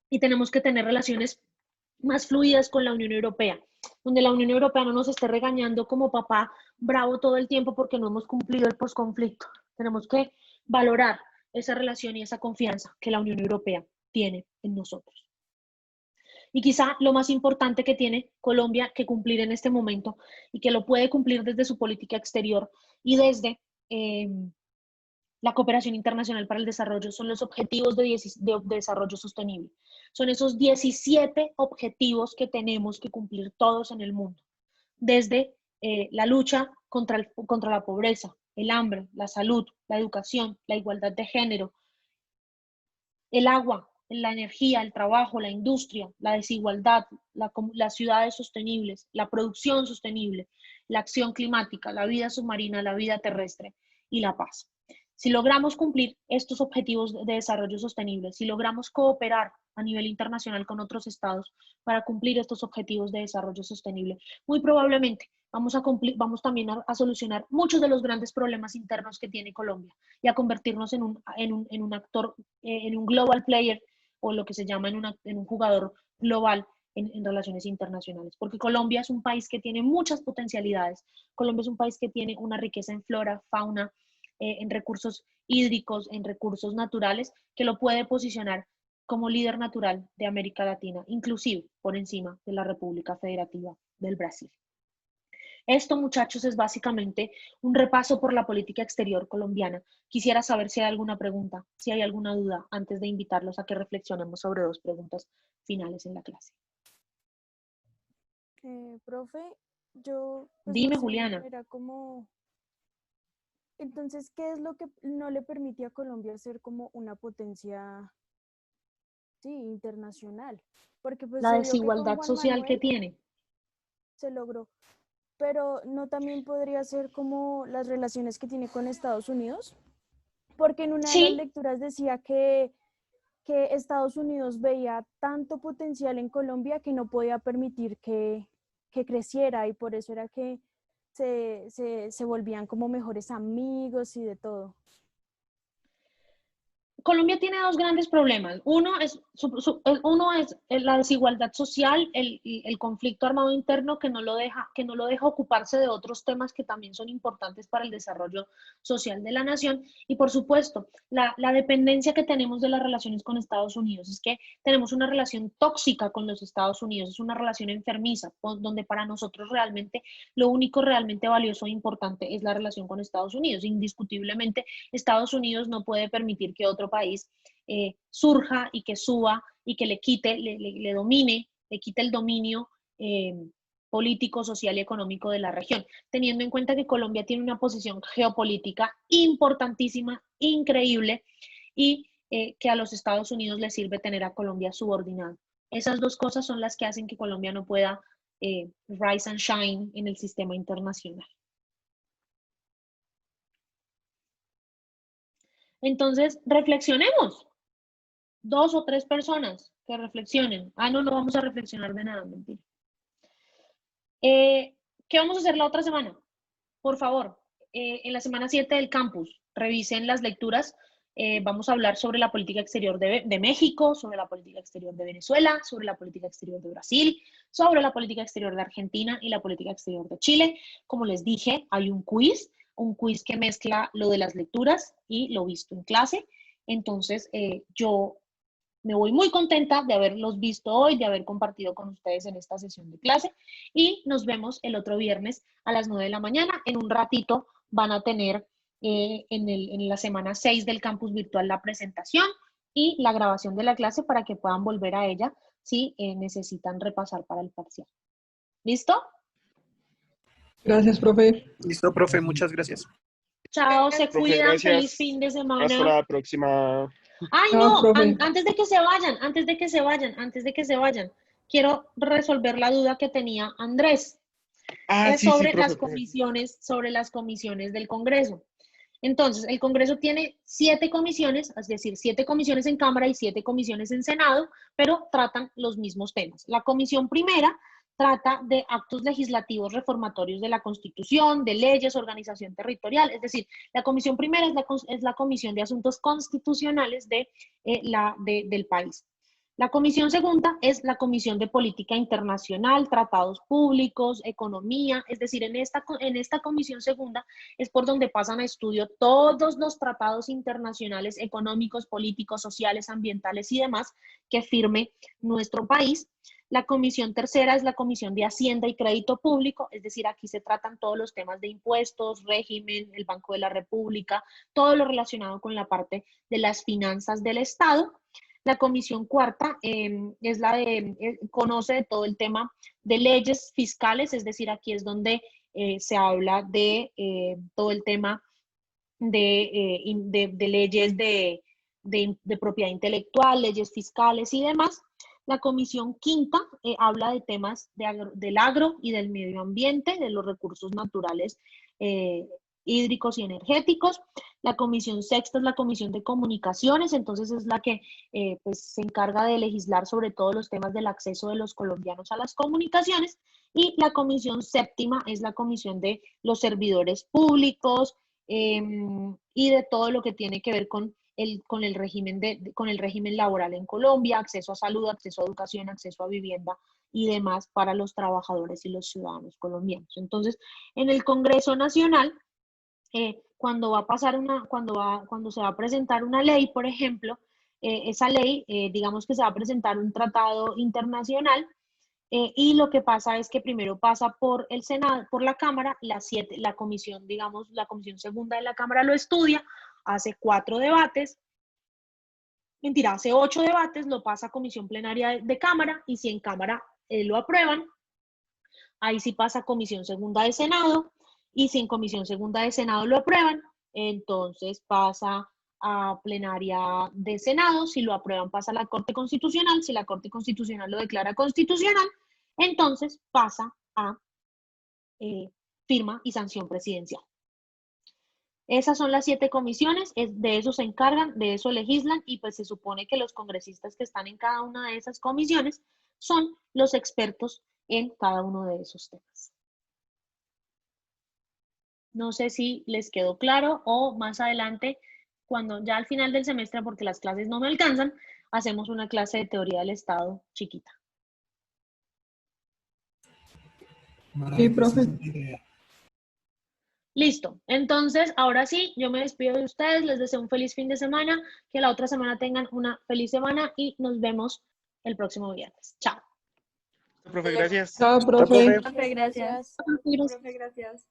Y tenemos que tener relaciones más fluidas con la Unión Europea, donde la Unión Europea no nos esté regañando como papá bravo todo el tiempo porque no hemos cumplido el posconflicto. Tenemos que valorar esa relación y esa confianza que la Unión Europea tiene en nosotros. Y quizá lo más importante que tiene Colombia que cumplir en este momento, y que lo puede cumplir desde su política exterior y desde la cooperación internacional para el desarrollo, son los objetivos de desarrollo sostenible. Son esos 17 objetivos que tenemos que cumplir todos en el mundo, desde la lucha contra la pobreza, el hambre, la salud, la educación, la igualdad de género, el agua, la energía, el trabajo, la industria, la desigualdad, las ciudades sostenibles, la producción sostenible, la acción climática, la vida submarina, la vida terrestre y la paz. Si logramos cumplir estos objetivos de desarrollo sostenible, si logramos cooperar a nivel internacional con otros estados para cumplir estos objetivos de desarrollo sostenible, muy probablemente vamos también a solucionar muchos de los grandes problemas internos que tiene Colombia y a convertirnos en un actor, en un global player, o lo que se llama en un jugador global en relaciones internacionales. Porque Colombia es un país que tiene muchas potencialidades. Colombia es un país que tiene una riqueza en flora, fauna, en recursos hídricos, en recursos naturales, que lo puede posicionar como líder natural de América Latina, inclusive por encima de la República Federativa del Brasil. Esto, muchachos, es básicamente un repaso por la política exterior colombiana. Quisiera saber si hay alguna pregunta, si hay alguna duda, antes de invitarlos a que reflexionemos sobre dos preguntas finales en la clase. Profe, yo pues, Dime, no sé, Juliana. era como... Entonces, ¿qué es lo que no le permite a Colombia ser como una potencia, sí, internacional? Porque pues La se vio que con desigualdad Juan social que Manuel tiene. se logró, pero ¿no también podría ser como las relaciones que tiene con Estados Unidos? Porque en una de las Sí, lecturas decía que Estados Unidos veía tanto potencial en Colombia que no podía permitir que creciera, y por eso era que se volvían como mejores amigos y de todo. Colombia tiene dos grandes problemas. Uno es la desigualdad social, el conflicto armado interno que no lo deja ocuparse de otros temas que también son importantes para el desarrollo social de la nación. Y por supuesto, la dependencia que tenemos de las relaciones con Estados Unidos. Es que tenemos una relación tóxica con los Estados Unidos, es una relación enfermiza, donde para nosotros realmente lo único realmente valioso e importante es la relación con Estados Unidos. Indiscutiblemente, Estados Unidos no puede permitir que otro país surja y que suba y que le quite, le domine, le quite el dominio político, social y económico de la región, teniendo en cuenta que Colombia tiene una posición geopolítica importantísima, increíble, y que a los Estados Unidos les sirve tener a Colombia subordinado. Esas dos cosas son las que hacen que Colombia no pueda rise and shine en el sistema internacional. Entonces, reflexionemos. 2 o 3 personas que reflexionen. Ah, no, no vamos a reflexionar de nada, mentira. ¿Qué vamos a hacer la otra semana? Por favor, en la semana 7 del campus, revisen las lecturas. Vamos a hablar sobre la política exterior de México, sobre la política exterior de Venezuela, sobre la política exterior de Brasil, sobre la política exterior de Argentina y la política exterior de Chile. Como les dije, hay un quiz que mezcla lo de las lecturas y lo visto en clase. Entonces, yo me voy muy contenta de haberlos visto hoy, de haber compartido con ustedes en esta sesión de clase y nos vemos el otro viernes a las 9 de la mañana. En un ratito van a tener en la semana 6 del campus virtual la presentación y la grabación de la clase para que puedan volver a ella si necesitan repasar para el parcial. ¿Listo? Gracias, profe. Listo, profe, muchas gracias. Chao, se Profe, cuidan, gracias. feliz fin de semana. Hasta la próxima. Ay, Chao, no, profe. antes de que se vayan, quiero resolver la duda que tenía Andrés. Es Sí, sí, sobre profe. sobre las comisiones del Congreso. Entonces, el Congreso tiene 7 comisiones, es decir, 7 comisiones en Cámara y 7 comisiones en Senado, pero tratan los mismos temas. La comisión primera trata de actos legislativos reformatorios de la Constitución, de leyes, organización territorial, es decir, la comisión primera es la comisión de asuntos constitucionales del país. La comisión segunda es la comisión de política internacional, tratados públicos, economía, es decir, en esta comisión segunda es por donde pasan a estudio todos los tratados internacionales económicos, políticos, sociales, ambientales y demás que firme nuestro país. La comisión tercera es la comisión de Hacienda y Crédito Público, es decir, aquí se tratan todos los temas de impuestos, régimen, el Banco de la República, todo lo relacionado con la parte de las finanzas del Estado. La comisión cuarta es la conoce de todo el tema de leyes fiscales, es decir, aquí es donde se habla de todo el tema de leyes de propiedad intelectual, leyes fiscales y demás. La comisión quinta habla de temas del agro y del medio ambiente, de los recursos naturales hídricos y energéticos. La comisión sexta es la comisión de comunicaciones, entonces es la que pues se encarga de legislar sobre todos los temas del acceso de los colombianos a las comunicaciones. Y la comisión séptima es la comisión de los servidores públicos y de todo lo que tiene que ver con el régimen laboral en Colombia, acceso a salud, acceso a educación, acceso a vivienda y demás para los trabajadores y los ciudadanos colombianos. Entonces, en el Congreso Nacional, cuando se va a presentar una ley, por ejemplo, esa ley, digamos que se va a presentar un tratado internacional, y lo que pasa es que primero pasa por el Senado, por la Cámara, la comisión segunda de la Cámara lo estudia, hace 4 debates, hace 8 debates, lo pasa a comisión plenaria de Cámara, y si en Cámara lo aprueban, ahí sí pasa a comisión segunda de Senado, y si en comisión segunda de Senado lo aprueban, entonces pasa a plenaria de Senado, si lo aprueban pasa a la Corte Constitucional, si la Corte Constitucional lo declara constitucional, entonces pasa a firma y sanción presidencial. Esas son las 7 comisiones, de eso se encargan, de eso legislan, y pues se supone que los congresistas que están en cada una de esas comisiones son los expertos en cada uno de esos temas. No sé si les quedó claro, o más adelante, cuando ya al final del semestre, porque las clases no me alcanzan, hacemos una clase de teoría del Estado chiquita. Sí, profe. Listo. Entonces, ahora sí, yo me despido de ustedes, les deseo un feliz fin de semana, que la otra semana tengan una feliz semana y nos vemos el próximo viernes. Chao. Profe, gracias. Chao, profe. Profe, gracias. Gracias. Profe, gracias.